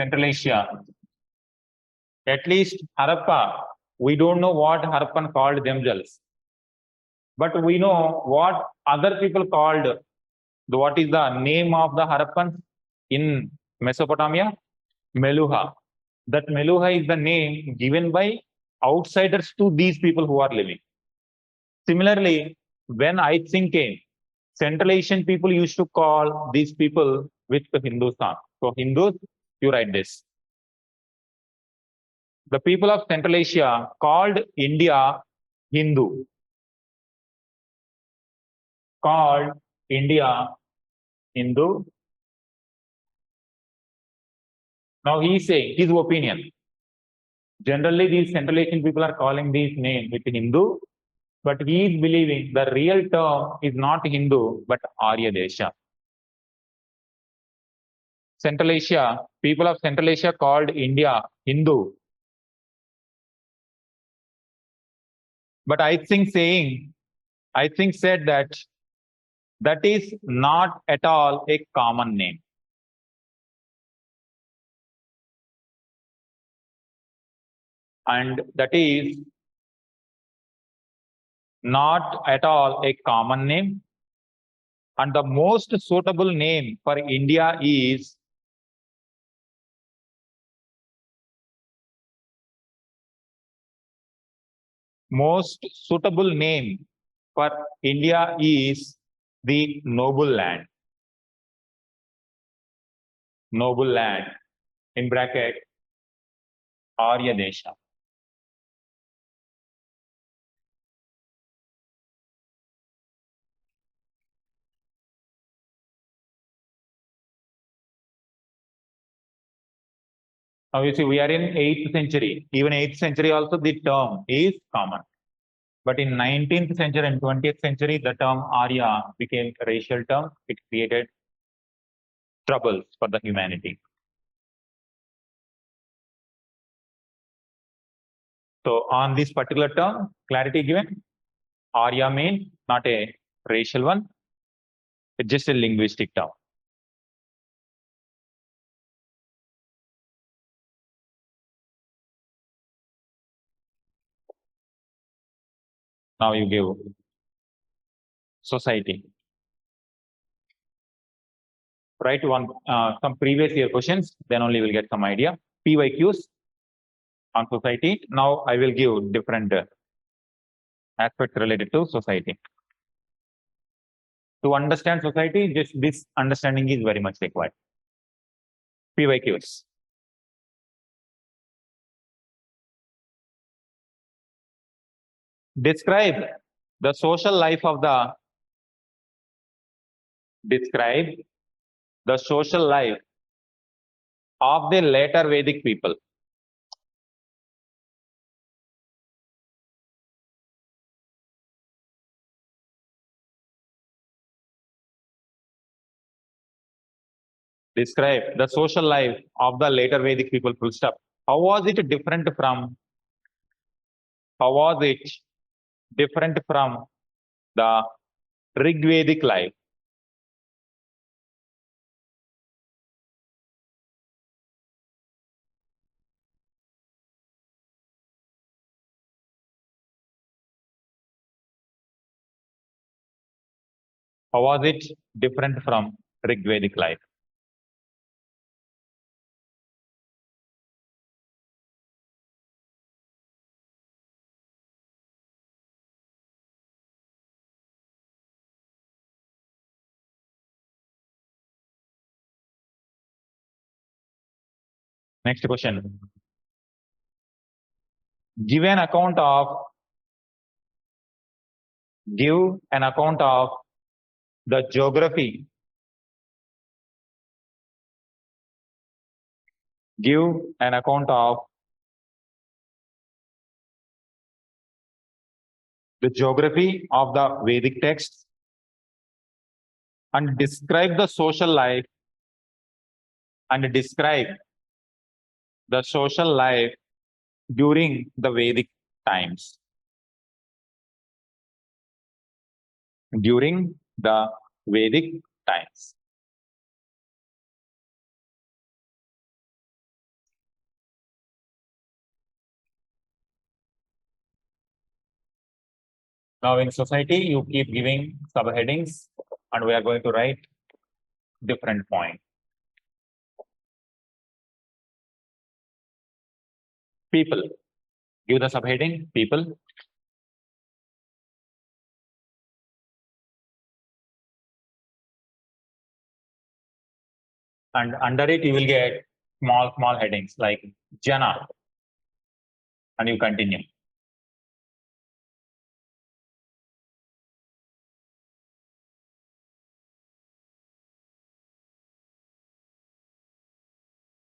Central Asia. At least Harappa, we don't know what Harappan called themselves, but we know what other people called. What is the name of the Harappans in Mesopotamia? Meluha. That Meluha is the name given by outsiders to these people who are living. Similarly, when Aryans Singh came, Central Asian people used to call these people with Hindustan. So Hindus, you write this. The people of Central Asia called India Hindu. Called India Hindu. Now he is saying his opinion. Generally, these Central Asian people are calling these names with Hindu, but he is believing the real term is not Hindu, but Arya Desha. Central Asia, people of Central Asia called India Hindu. But I think said that is not at all a common name. And that is not at all a common name. And the most suitable name for India is the noble land. Noble land, in bracket, Arya Desha. Now you see, we are in 8th century. Even 8th century also the term is common. But in 19th century and 20th century, the term Arya became a racial term. It created troubles for the humanity. So on this particular term, clarity given, Arya means not a racial one, it's just a linguistic term. Now you give society. Write one some previous year questions, then only we'll get some idea. PYQs on society. Now I will give different aspects related to society. To understand society, just this understanding is very much required. PYQs. Describe the social life of the later Vedic people. Describe the social life of the later Vedic people, full stop. How was it different from the Rig Vedic life? How was it different from Rig Vedic life? Next question. Give an account of the geography. Give an account of the geography of the Vedic texts and describe the social life during the Vedic times. During the Vedic times. Now in society, you keep giving subheadings and we are going to write different points. People. Give the subheading, people. And under it, you will get small headings like Jana. And you continue.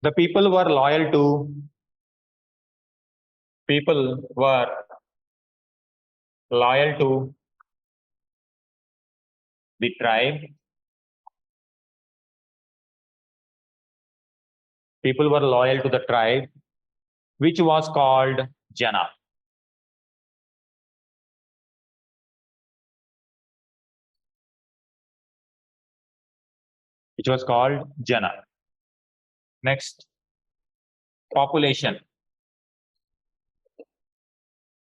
The people were loyal to the tribe. People were loyal to the tribe, which was called Jana. Which was called Jana. Next, population.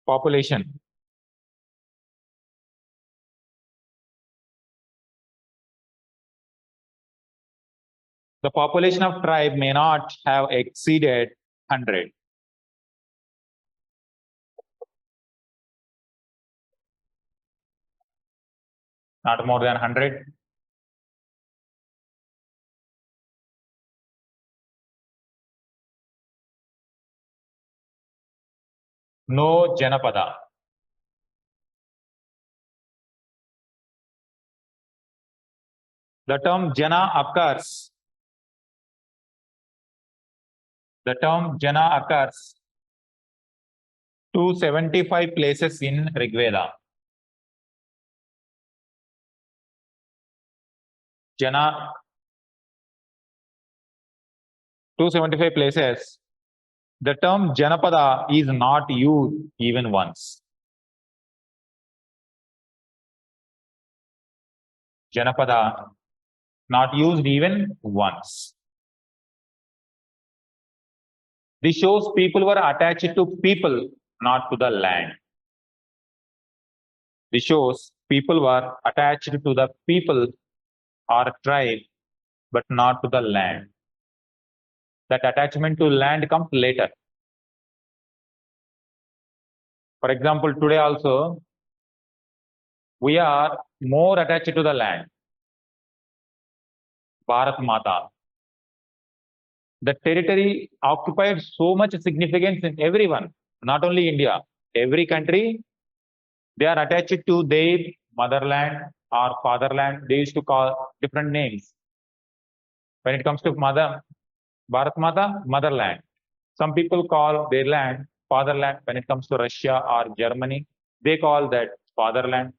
Population. The population of tribe may not have exceeded 100. Not more than 100. No Janapada. The term Jana occurs. The term Jana occurs 275 places in Rig Veda. Jana, 275 places. The term Janapada is not used even once. Janapada not used even once. This shows people were attached to people, not to the land. This shows people were attached to the people or tribe, but not to the land. That attachment to land comes later. For example, today also, we are more attached to the land. Bharat Mata. The territory occupied so much significance in everyone, not only India. Every country, they are attached to their motherland or fatherland. They used to call different names. When it comes to Bharat Mata, motherland. Some people call their land fatherland. When it comes to Russia or Germany, they call that fatherland.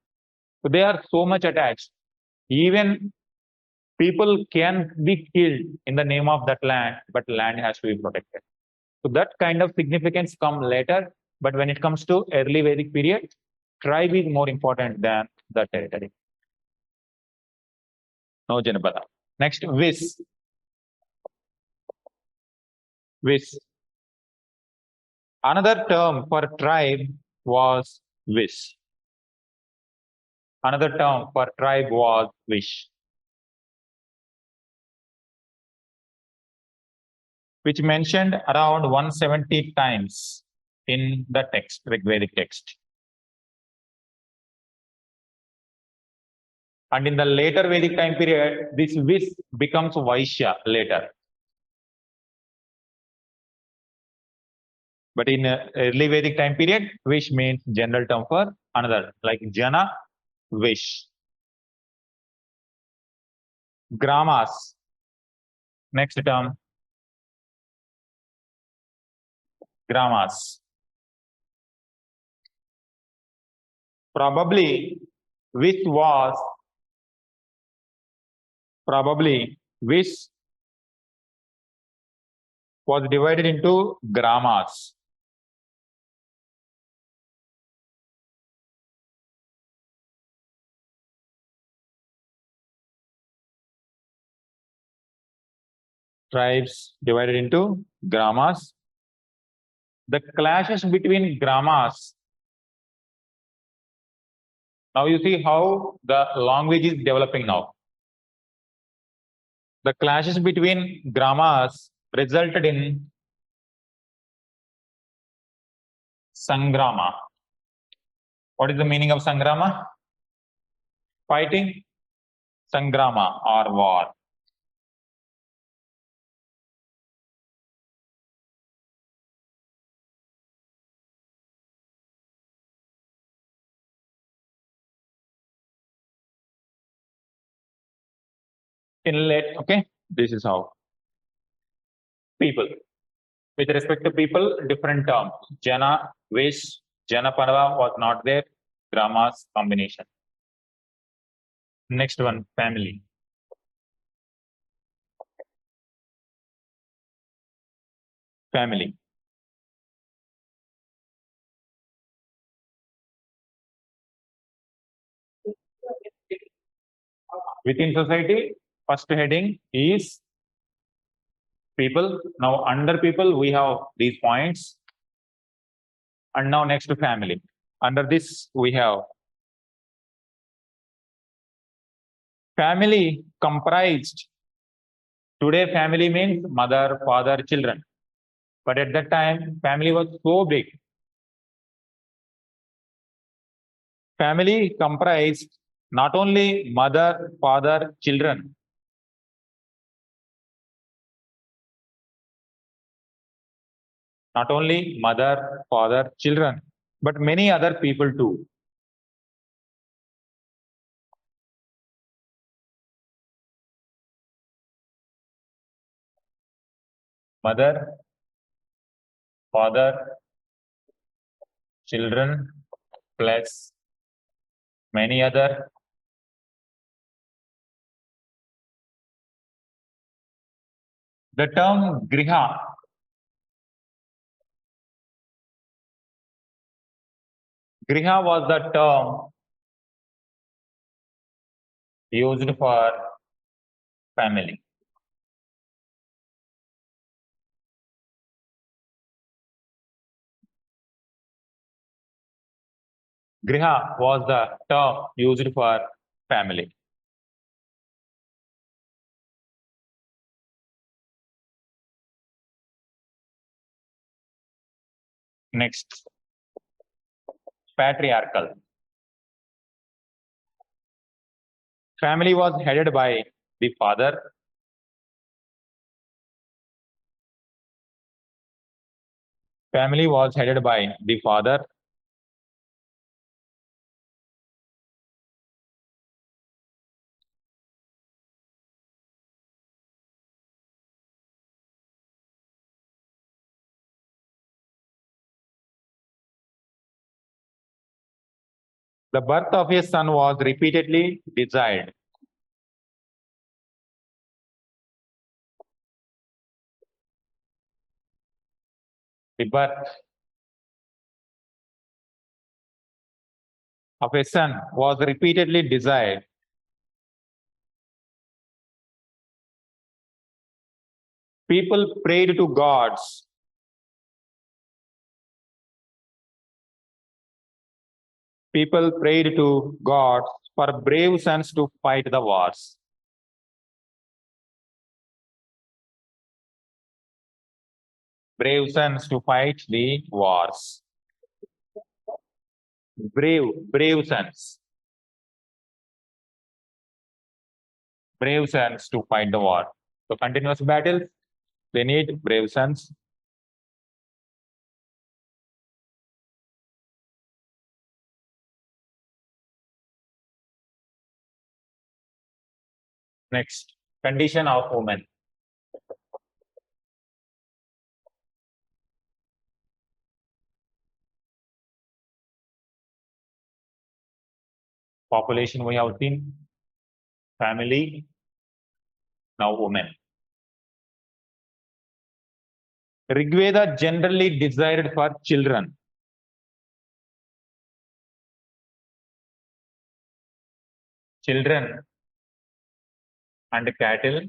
So they are so much attached. Even people can be killed in the name of that land, but land has to be protected. So that kind of significance come later. But when it comes to early Vedic period, tribe is more important than the territory. No Janapada. Next, Vis. Vis. Another term for tribe was Vis. Another term for tribe was Vish, which mentioned around 170 times in the text, Rigvedic text. And in the later Vedic time period, this Vish becomes Vaishya later. But in early Vedic time period, Vish means general term for another, like Jana, Vish. Gramas. Next term, Gramas. Probably Vish was divided into Gramas. Tribes divided into Gramas. The clashes between Gramas. Now you see how the language is developing now. The clashes between Gramas resulted in Sangrama. What is the meaning of Sangrama? Fighting. Sangrama or war. Inlet. Okay, this is how. People. With respect to people, different terms. Jana, Vish, Janapada was not there. Gramas combination. Next one, family. Family. Within society, first heading is people. Now under people, we have these points. And now next to family. Under this, we have family comprised Today, family means mother, father, children. But at that time, family was so big. Family comprised not only mother, father, children. Not only mother, father, children, but many other people too. Mother, father, children, plus many other. The term griha was the term used for family. Griha was the term used for family. Next, patriarchal. Family was headed by the father. Family was headed by the father. The birth of a son was repeatedly desired. The birth of a son was repeatedly desired. People prayed to gods. People prayed to gods for brave sons to fight the wars. Brave sons to fight the wars. Brave sons. Brave sons to fight the war. So continuous battles, they need brave sons. Next, condition of women. Population we have seen, family, now women. Rigveda generally desired for children. Children and cattle.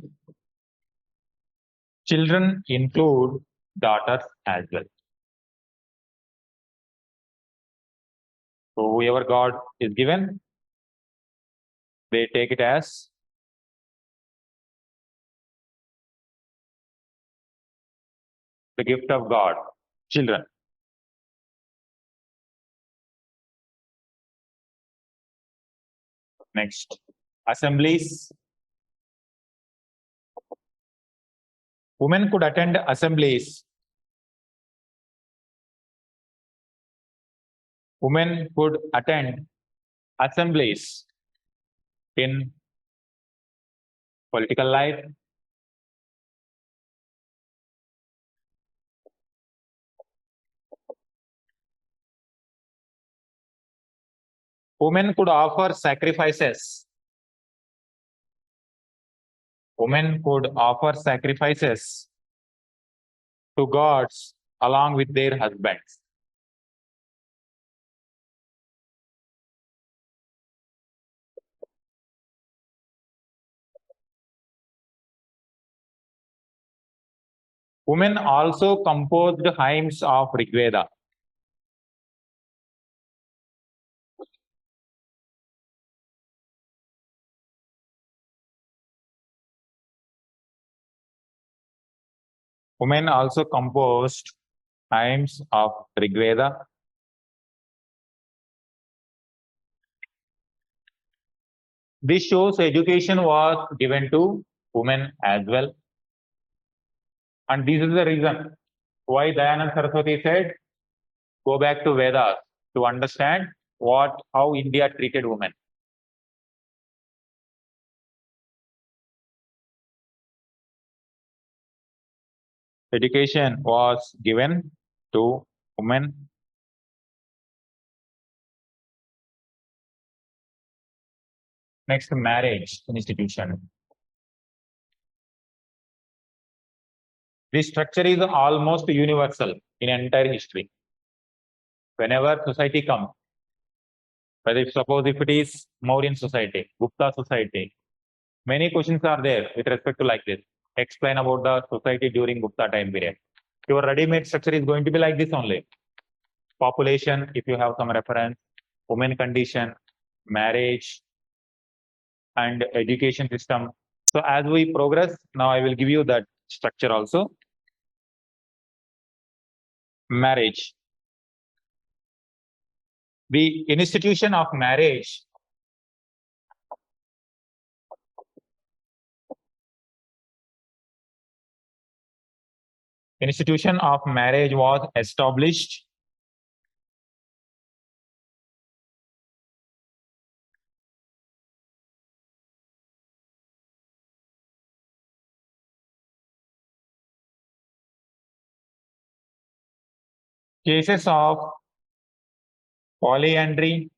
Children include daughters as well. So whoever God is given, they take it as the gift of God, children. Next, assemblies. Women could attend assemblies. Women could attend assemblies in political life, women could offer sacrifices. Women could offer sacrifices to gods along with their husbands. Women also composed hymns of Rigveda. Women also composed hymns of Rigveda. This shows education was given to women as well. And this is the reason why Dayanand Saraswati said, go back to Vedas to understand how India treated women. Education was given to women. Next, marriage institution. This structure is almost universal in entire history. Whenever society comes, whether suppose if it is Mauryan society, Gupta society, many questions are there with respect to like this. Explain about the society during Gupta time period. Your ready-made structure is going to be like this only. Population, if you have some reference, women condition, marriage, and education system. So as we progress, now I will give you that structure also. Marriage. The institution of marriage was established cases of polyandry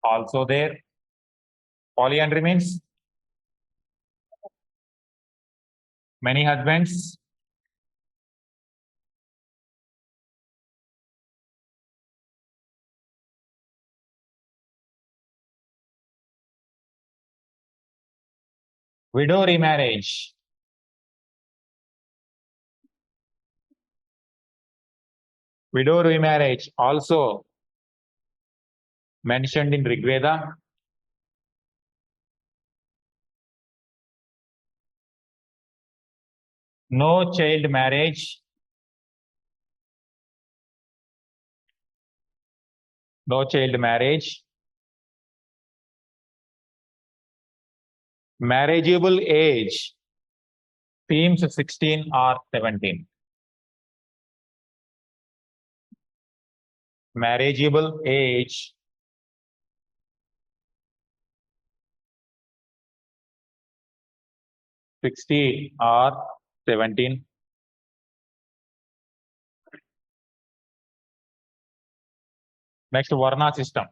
also there. Polyandry means many husbands. Widow remarriage. Widow remarriage also mentioned in Rigveda. No child marriage. No child marriage. Marriageable age seems 16 or 17. Marriageable age (16 or 17). Next, Varna system.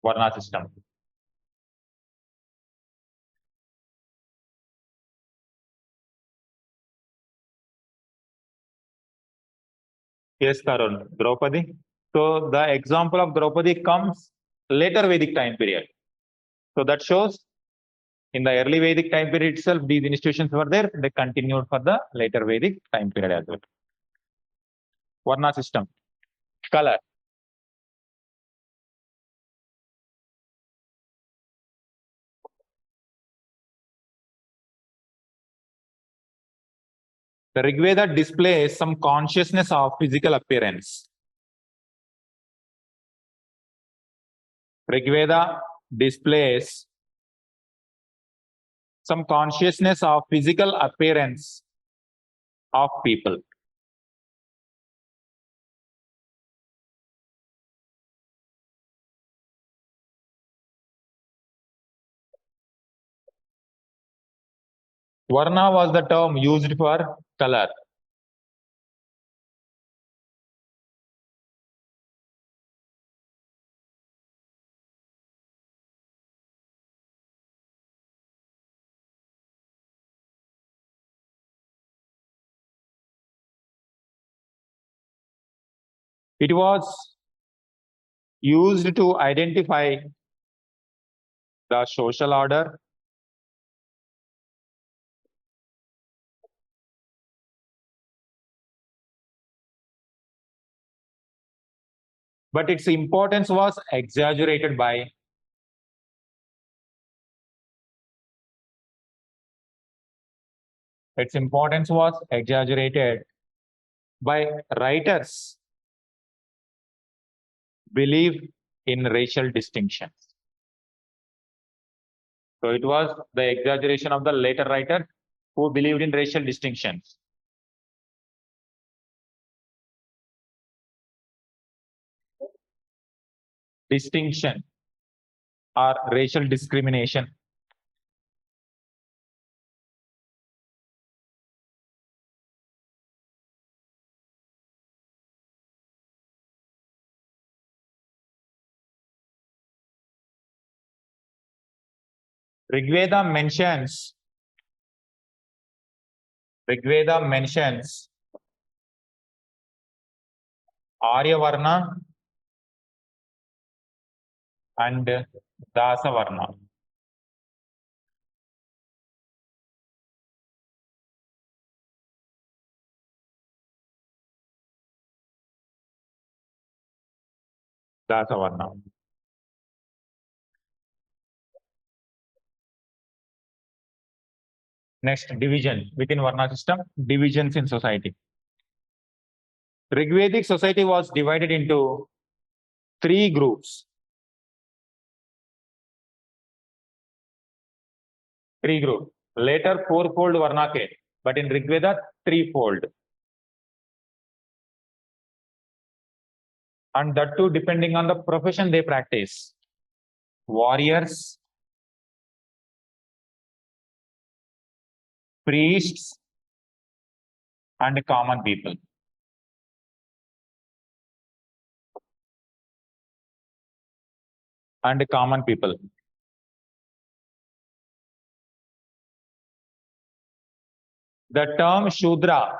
Varna system. Yes, Karun. Draupadi. So the example of Draupadi comes later Vedic time period. So that shows in the early Vedic time period itself, these institutions were there. They continued for the later Vedic time period as well. Varna system. Color. The Rigveda displays some consciousness of physical appearance. Rigveda displays some consciousness of physical appearance of people. Varna was the term used for color. It was used to identify the social order, but its importance was exaggerated by writers believe in racial distinctions. So it was the exaggeration of the later writer who believed in racial distinctions. Distinction or racial discrimination. Rigveda mentions Aryavarna and Dasavarna. Dasavarna. Next, division within Varna system, divisions in society. Rigvedic society was divided into three groups. Later, fourfold Varna came, but in Rigveda, threefold. And that too depending on the profession they practice. Warriors, priests, and common people. The term Shudra,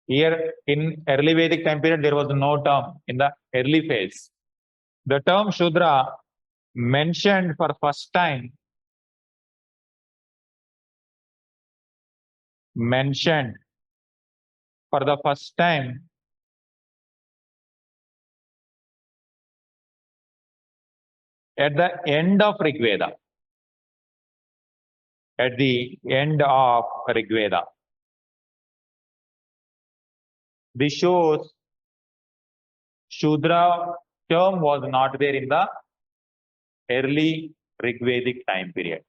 here in early Vedic time period, there was no term in the early phase. The term Shudra mentioned for first time at the end of Rigveda. This shows Shudra term was not there in the early Rigvedic time period.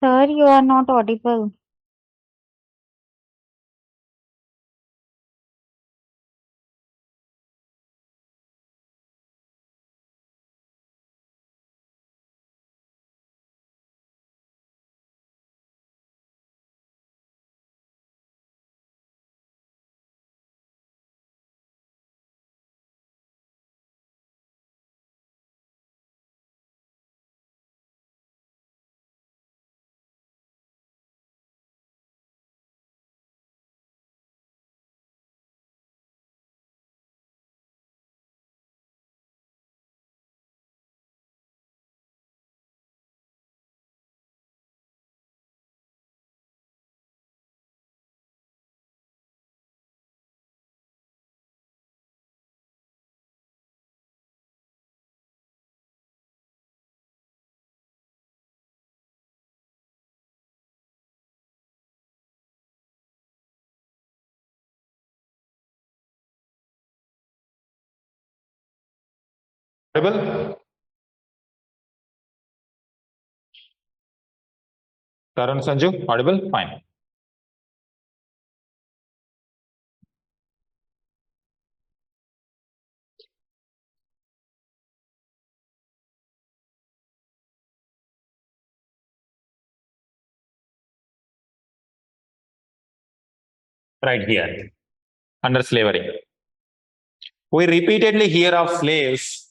Sir, you are not audible. Audible? Tarun Sanju, audible? Fine. Right here, under slavery. We repeatedly hear of slaves.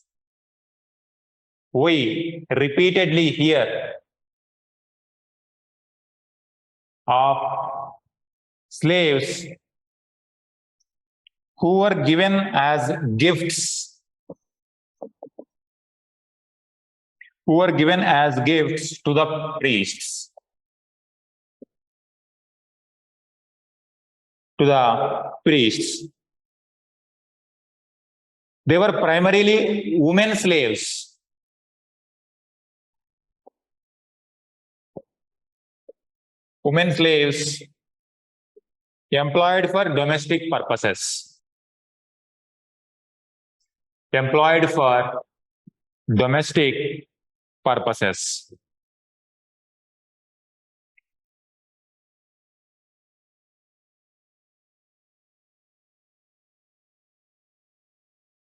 We repeatedly hear of slaves who were given as gifts, to the priests, They were primarily women slaves. Women slaves employed for domestic purposes. Employed for domestic purposes.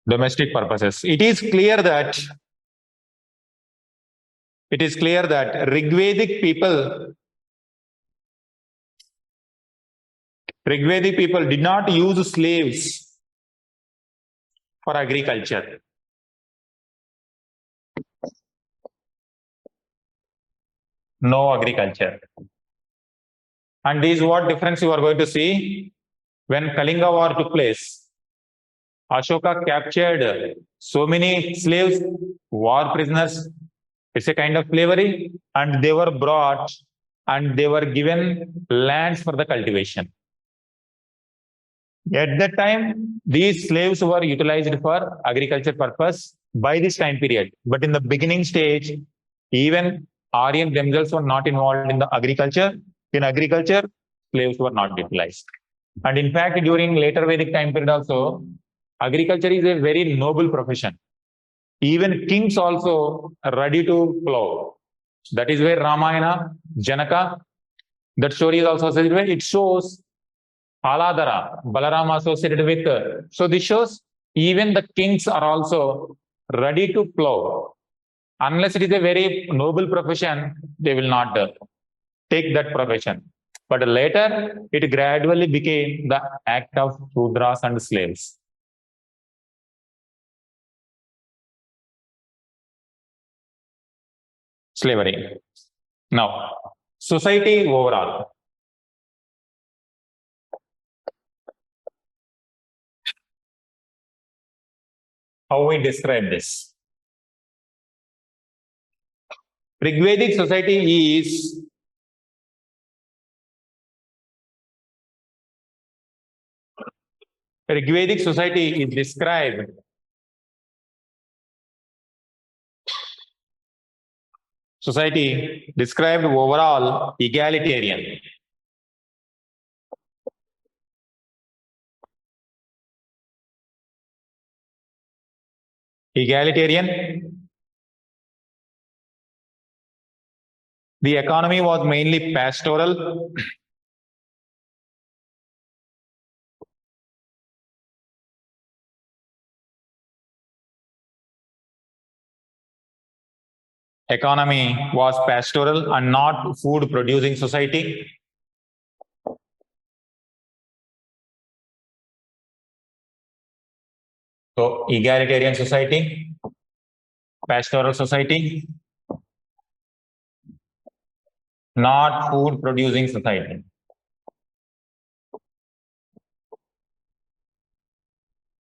Domestic purposes. It is clear that Rigvedic people did not use slaves for agriculture. No agriculture. And this is what difference you are going to see when Kalinga War took place. Ashoka captured so many slaves, war prisoners. It's a kind of slavery, and they were brought and they were given lands for the cultivation. At that time, these slaves were utilized for agriculture purpose by this time period. But in the beginning stage, even Aryans themselves were not involved in the agriculture. In agriculture, slaves were not utilized. And in fact, during later Vedic time period also, agriculture is a very noble profession. Even kings also are ready to plow. That is where Ramayana, Janaka, that story is also associated. It shows Aladara, Balarama associated with. So this shows even the kings are also ready to plow. Unless it is a very noble profession, they will not take that profession. But later, it gradually became the act of Shudras and slaves. Slavery. Now, society overall. How we describe this? Rigvedic society is described overall egalitarian. Egalitarian The economy was mainly pastoral. Economy was pastoral and not food producing society. So egalitarian society, pastoral society, not food producing society.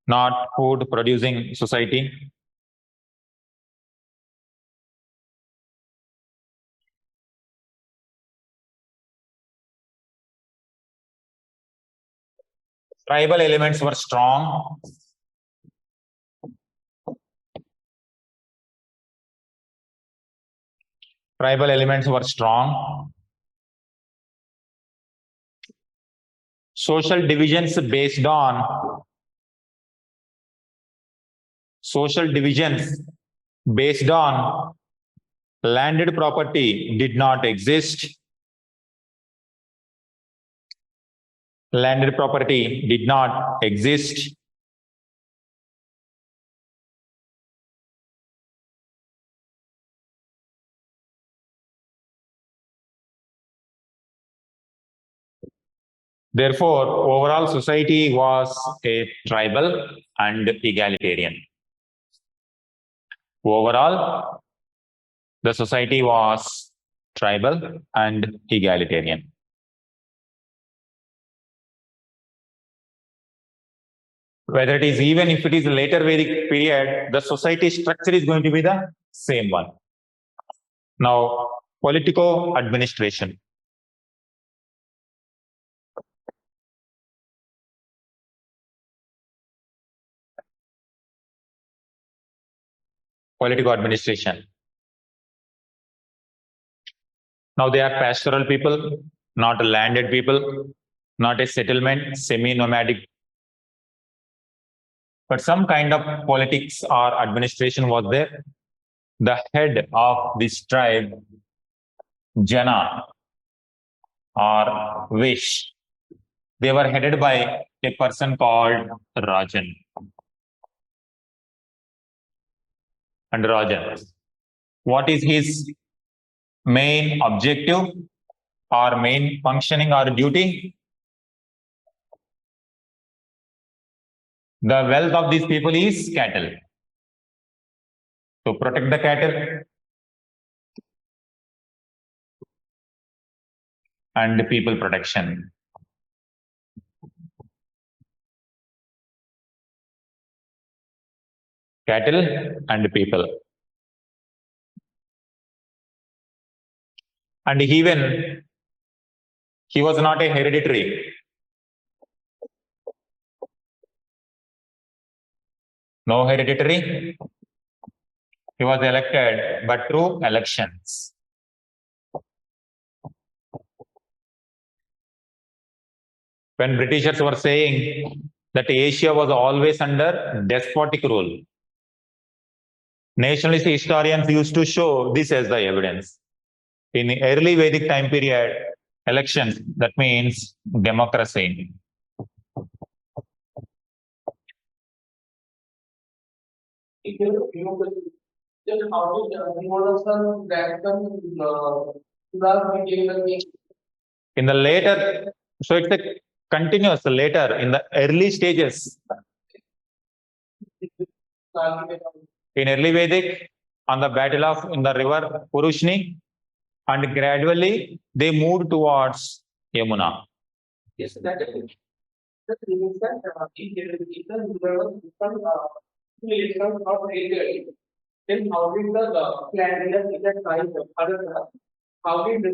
Not food producing society. Tribal elements were strong. Tribal elements were strong. Social divisions based on landed property did not exist. Landed property did not exist. Therefore, overall society was a tribal and egalitarian. Overall, the society was tribal and egalitarian. Whether it is even if it is a later Vedic period, the society structure is going to be the same one. Now, politico-administration. Political administration. Now they are pastoral people, not landed people, not a settlement, semi-nomadic. But some kind of politics or administration was there. The head of this tribe, Jana or Vish, they were headed by a person called Rajan. And Rajan, what is his main objective or main functioning or duty? The wealth of these people is cattle. To protect the cattle and people protection. Cattle and people. And even he was not a hereditary. No hereditary. He was elected, but through elections. When Britishers were saying that Asia was always under despotic rule, nationalist historians used to show this as the evidence. In the early Vedic time period, elections, that means democracy. In the later, so it's a continuous later in the early stages. In early Vedic, on the battle of in the river Purushni, and gradually they moved towards Yamuna. Yes, that is. The thing is that if there were different elections of area, then how did the plan in the tribe other how did the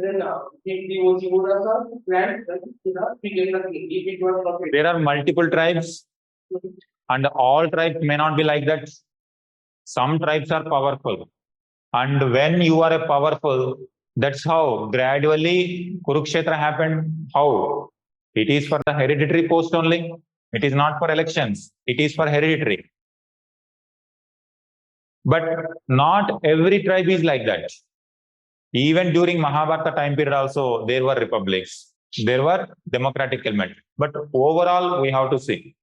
Ojibura plan to the begin if it was There are multiple tribes, and all tribes may not be like that. Some tribes are powerful, and when you are a powerful, that's how gradually Kurukshetra happened. How? It is for the hereditary post only. It is not for elections. It is for hereditary. But not every tribe is like that. Even during Mahabharata time period also, there were republics. There were democratic elements. But overall, we have to see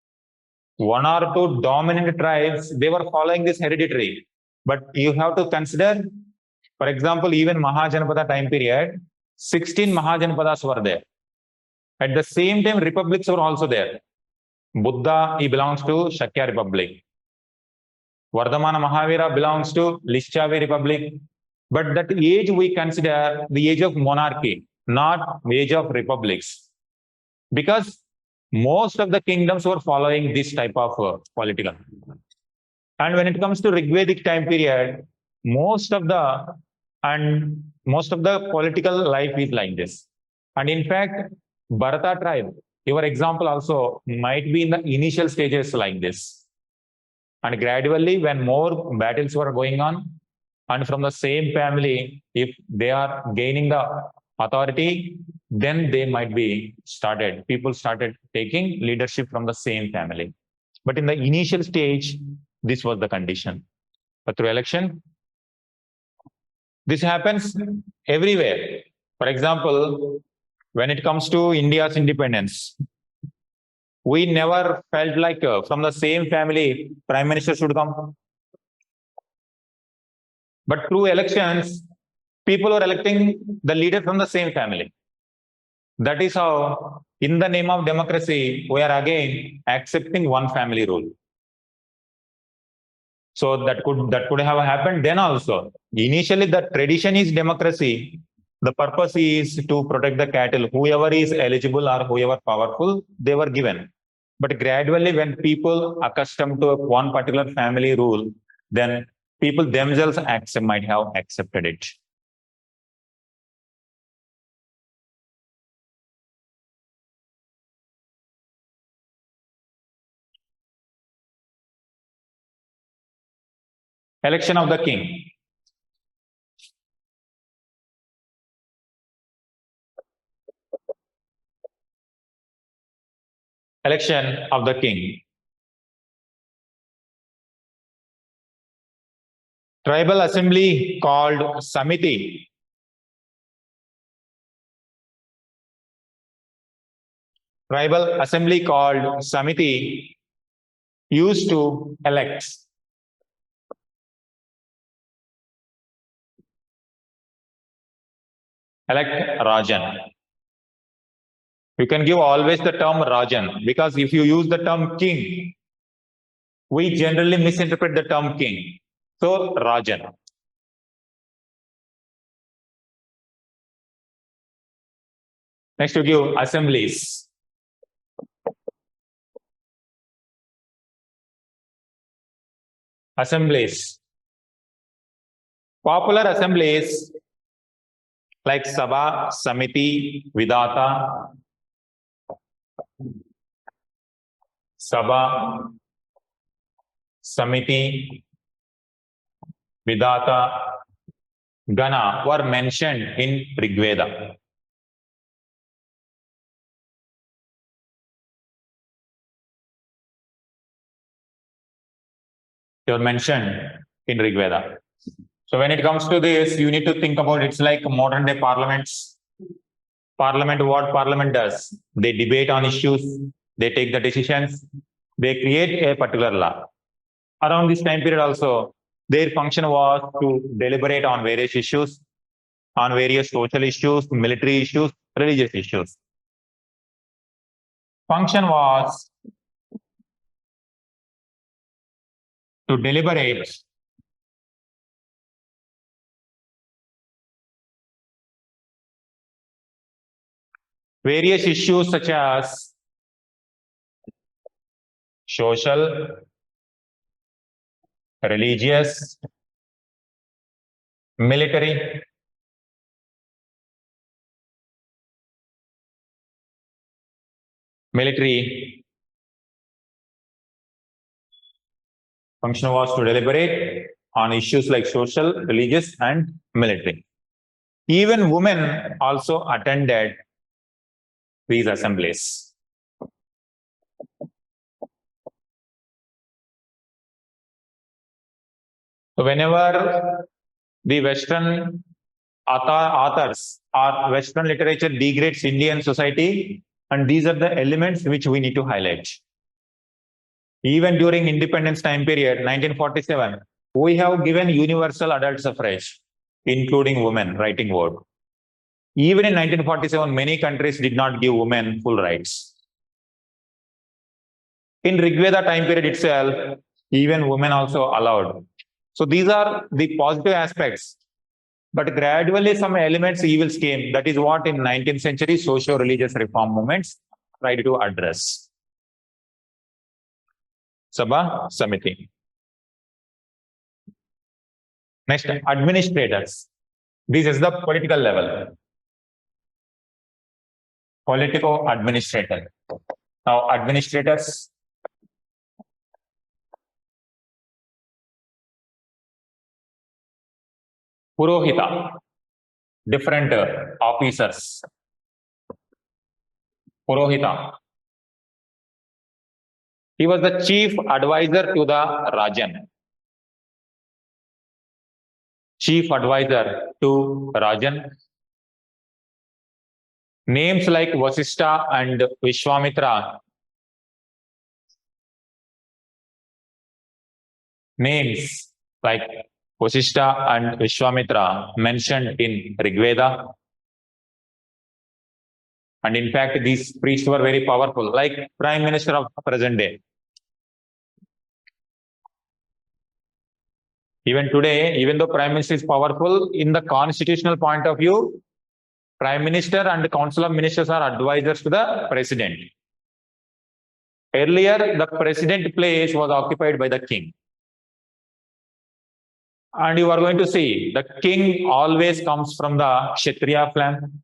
one or two dominant tribes, they were following this hereditary. But you have to consider, for example, even Mahajanapada time period, 16 Mahajanapadas were there. At the same time, republics were also there. Buddha, he belongs to Shakya Republic. Vardhamana Mahavira belongs to Lischavi Republic. But that age we consider the age of monarchy, not age of republics. Because most of the kingdoms were following this type of political. And when it comes to Rigvedic time period, most of the political life is like this. And in fact, Bharata tribe, your example also might be in the initial stages like this. And gradually, when more battles were going on, and from the same family, if they are gaining the authority, then they might be people started taking leadership from the same family. But in the initial stage, this was the condition. But through election, this happens everywhere. For example, when it comes to India's independence, we never felt like from the same family, prime minister should come. But through elections, people were electing the leader from the same family. That is how, in the name of democracy, we are again accepting one family rule. So that could have happened then also. Initially, the tradition is democracy. The purpose is to protect the cattle. Whoever is eligible or whoever powerful, they were given. But gradually, when people accustomed to one particular family rule, then people themselves might have accepted it. Election of the king. Election of the king. Tribal assembly called Samiti. Tribal assembly called Samiti used to elect Rajan. You can give always the term Rajan, because if you use the term king, we generally misinterpret the term king. So Rajan. Next you give assemblies. Assemblies. Popular assemblies like Sabha, Samiti, Vidata, Sabha, Samiti, Vidata, Gana were mentioned in Rigveda. They were mentioned in Rigveda. So when it comes to this, you need to think about it's like modern day parliaments. Parliament, what parliament does? They debate on issues, they take the decisions, they create a particular law. Around this time period also, their function was to deliberate on various issues, on various social issues, military issues, religious issues. Function was to deliberate various issues such as social, religious, military, function was to deliberate on issues like social, religious, and military. Even women also attended these assemblies. So whenever the Western authors or Western literature degrades Indian society, and these are the elements which we need to highlight. Even during independence time period, 1947, we have given universal adult suffrage, including women writing vote. Even in 1947, many countries did not give women full rights. In Rigveda time period itself, even women also allowed. So these are the positive aspects. But gradually some elements evils came. That is what in 19th century socio-religious reform movements tried to address. Sabha Samiti. Next, administrators. This is the political level. Political administrator. Now, administrators. Purohita. Different officers. Purohita. He was the chief advisor to the Rajan. Chief advisor to Rajan. Names like Vasishtha and Vishwamitra. Names like Vasishtha and Vishwamitra mentioned in Rigveda. And in fact, these priests were very powerful, like Prime Minister of present day. Even today, even though Prime Minister is powerful, in the constitutional point of view, Prime Minister and Council of Ministers are advisors to the President. Earlier, the President place was occupied by the King. And you are going to see, the King always comes from the Kshatriya clan.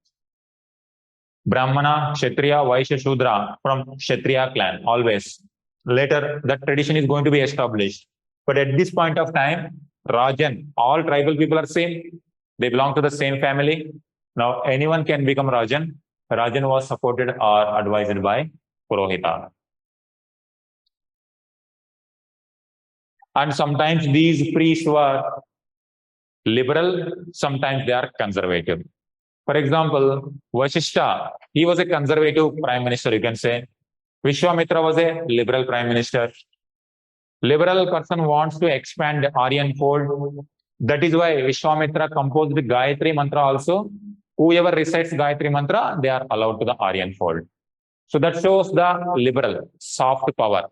Brahmana, Kshatriya, Vaishya, Shudra from Kshatriya clan, always. Later, that tradition is going to be established. But at this point of time, Rajan, all tribal people are same. They belong to the same family. Now, anyone can become Rajan. Rajan was supported or advised by Purohita. And sometimes these priests were liberal, sometimes they are conservative. For example, Vasishtha, he was a conservative prime minister, you can say. Vishwamitra was a liberal prime minister. Liberal person wants to expand the Aryan fold. That is why Vishwamitra composed the Gayatri mantra also. Whoever recites Gayatri mantra, they are allowed to the Aryan fold. So that shows the liberal, soft power.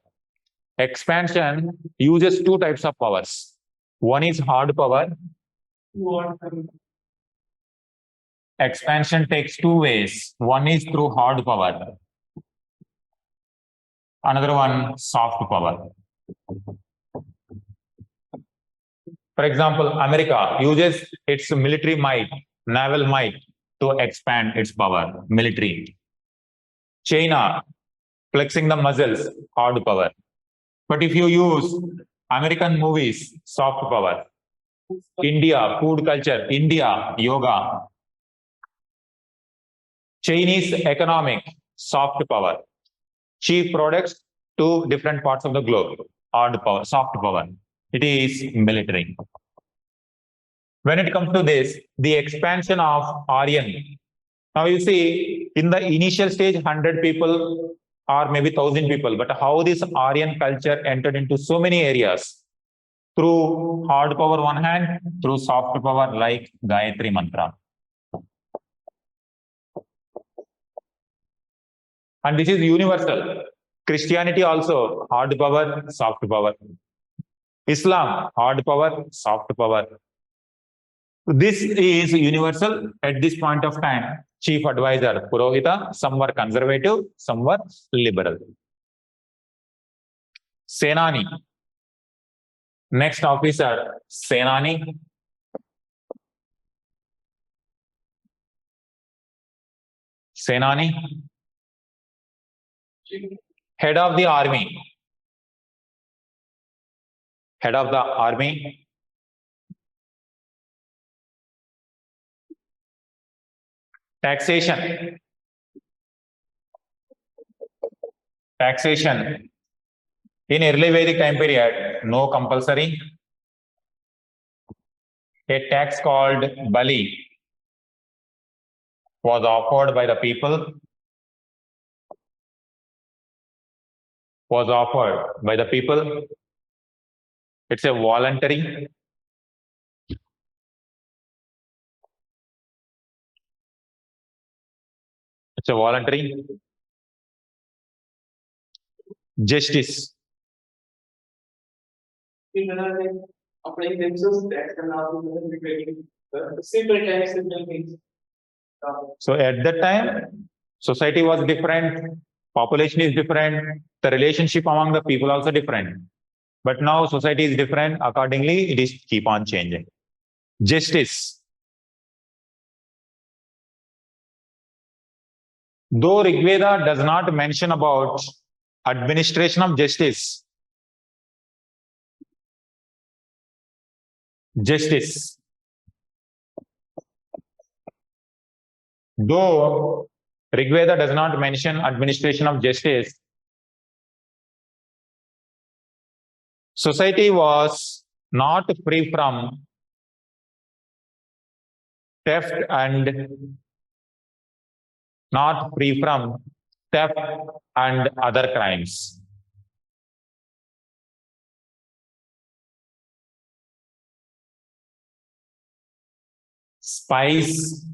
Expansion uses two types of powers. One is hard power. Expansion takes two ways. One is through hard power. Another one, soft power. For example, America uses its military might, naval might to expand its power, military. China, flexing the muscles, hard power. But if you use American movies, soft power. India, food culture, India, yoga. Chinese economic, soft power. Cheap products to different parts of the globe, hard power, soft power. It is military. When it comes to this, the expansion of Aryan. Now you see, in the initial stage, 100 people or maybe 1,000 people, but how this Aryan culture entered into so many areas through hard power one hand, through soft power like Gayatri mantra. And this is universal. Christianity also, hard power, soft power. Islam, hard power, soft power. This is universal at this point of time. Chief advisor, Purohita, some were conservative, some were liberal. Senani. Next officer, Senani. Senani. Head of the army. Head of the army. Taxation. Taxation. In early Vedic time period, no compulsory. A tax called Bali was offered by the people, was offered by the people. It's a voluntary. It's a voluntary justice. In another way, applying themselves, that can now be very simple times, simple things. So at that time, society was different, population is different, the relationship among the people also different. But now society is different, accordingly, it is keep on changing. Justice. Though Rig Veda does not mention about administration of justice, though Rig Veda does not mention administration of justice, society was not free from theft and other crimes. Spies,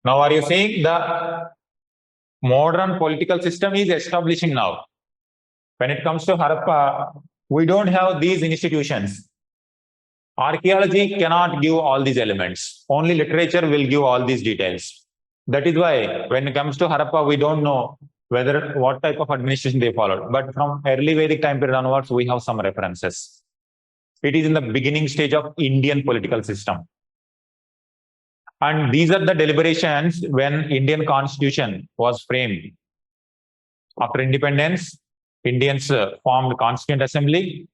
now are you saying the modern political system is establishing now? When it comes to Harappa, we don't have these institutions. Archaeology cannot give all these elements. Only literature will give all these details. That is why when it comes to Harappa, we don't know what type of administration they followed. But from early Vedic time period onwards, we have some references. It is in the beginning stage of Indian political system. And these are the deliberations when Indian constitution was framed. After independence, Indians formed Constituent Assembly.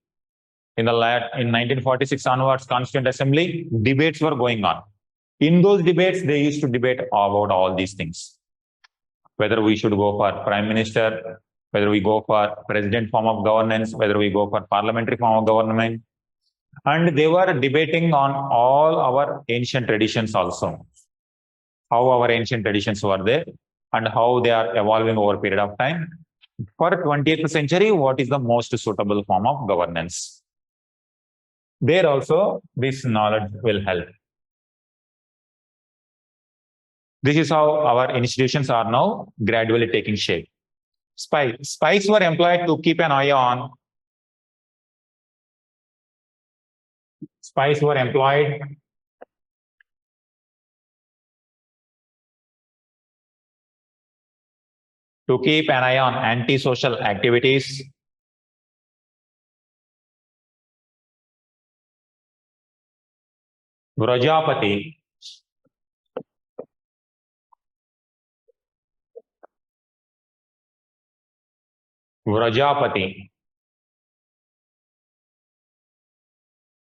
In 1946 onwards, Constituent Assembly, debates were going on. In those debates, they used to debate about all these things. Whether we should go for Prime Minister, whether we go for President form of governance, whether we go for parliamentary form of government. And they were debating on all our ancient traditions also. How our ancient traditions were there and how they are evolving over a period of time. For 20th century, what is the most suitable form of governance? There also, this knowledge will help. This is how our institutions are now gradually taking shape. Spies were employed to keep an eye on. Spies were employed to keep an eye on antisocial activities, Vrajapati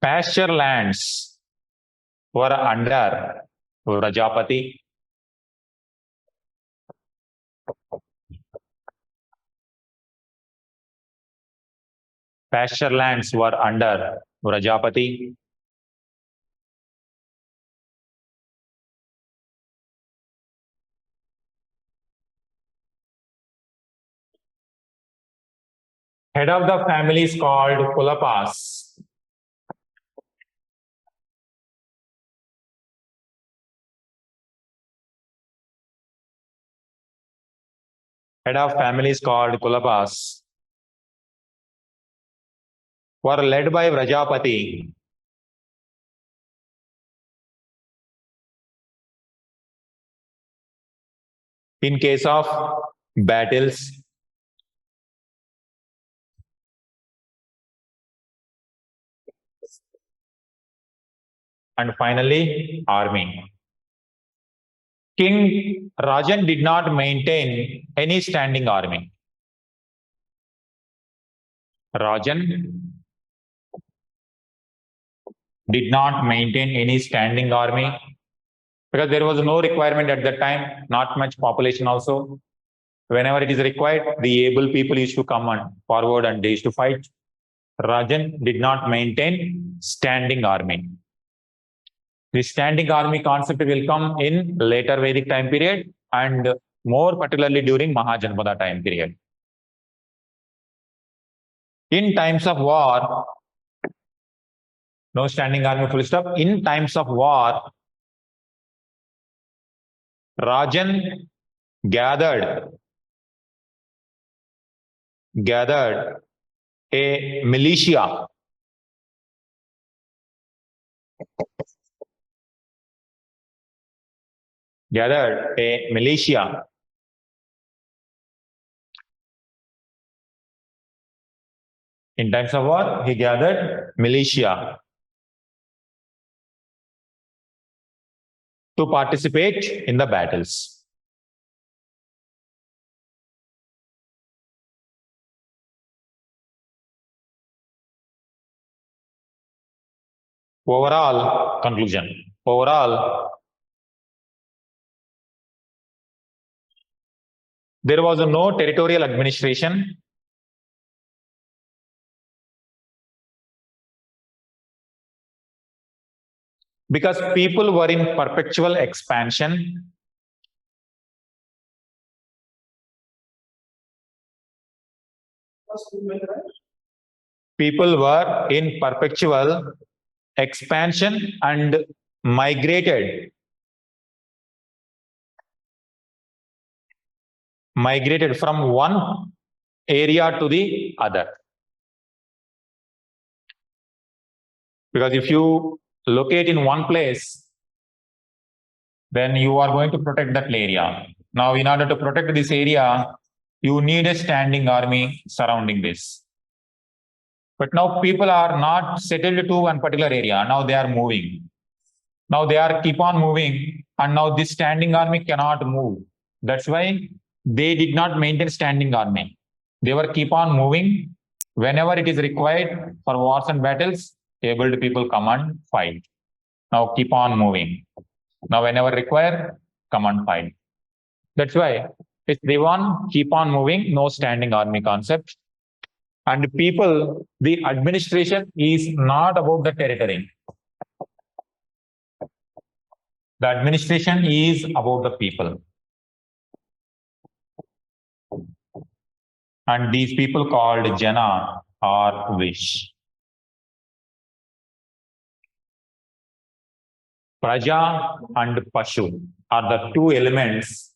pasture lands were under Vrajapati. Pasture lands were under Vrajapati. Head of the family is called Kulapas. Head of family is called Kulapas. Were led by Vrajapati. In case of battles, and finally, army. King Rajan did not maintain any standing army. Rajan did not maintain any standing army because there was no requirement at that time, not much population also. Whenever it is required, the able people used to come on forward and they used to fight. Rajan did not maintain standing army. The standing army concept will come in later Vedic time period and more particularly during Mahajanpada time period. In times of war, no standing army full stop. In times of war, Rajan gathered a militia in times of war. He gathered militia to participate in the battles. Overall conclusion. Overall, there was no territorial administration. Because people were in perpetual expansion. People were in perpetual expansion and migrated from one area to the other. Because if you locate in one place, then you are going to protect that area. Now, in order to protect this area, you need a standing army surrounding this. But now people are not settled to one particular area. Now they are moving. Now they are keep on moving, and now this standing army cannot move. That's why they did not maintain standing army. They were keep on moving. Whenever it is required for wars and battles, able people come and fight. Now keep on moving. Now whenever required, come and fight. That's why if they want keep on moving, no standing army concept. And people, the administration is not about the territory. The administration is about the people. And these people called Jana or Vish. Praja and Pashu are the two elements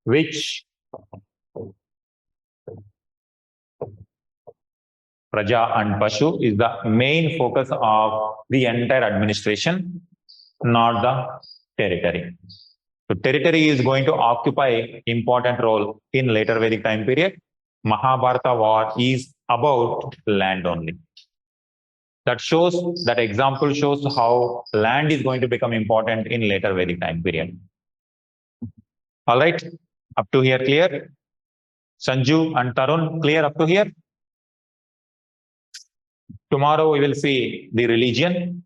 which Praja and Pashu is the main focus of the entire administration, not the territory. So territory is going to occupy important role in later Vedic time period. Mahabharata war is about land only. That shows, that example shows how land is going to become important in later Vedic time period. All right, up to here clear? Sanju and Tarun, clear up to here? Tomorrow we will see the religion,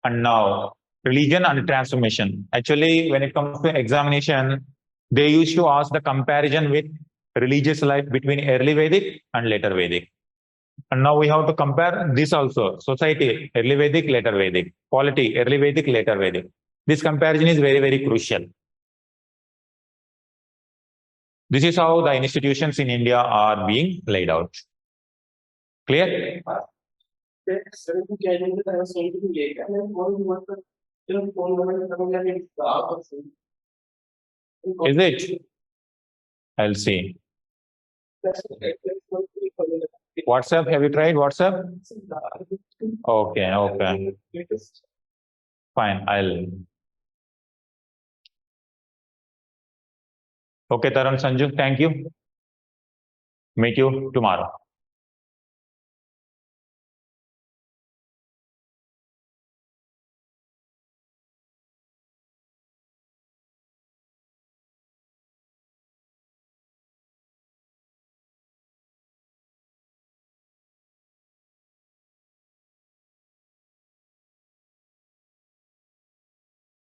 and now religion and transformation. Actually, when it comes to examination, they used to ask the comparison with religious life between early Vedic and later Vedic. And now we have to compare this also. Society, early Vedic, later Vedic. Polity, early Vedic, later Vedic. This comparison is very, very crucial. This is how the institutions in India are being laid out. Clear? Is it? I'll see. WhatsApp, have you tried WhatsApp? Okay, okay. Fine, I'll. Okay, Tarun, Sanju, thank you. Meet you tomorrow.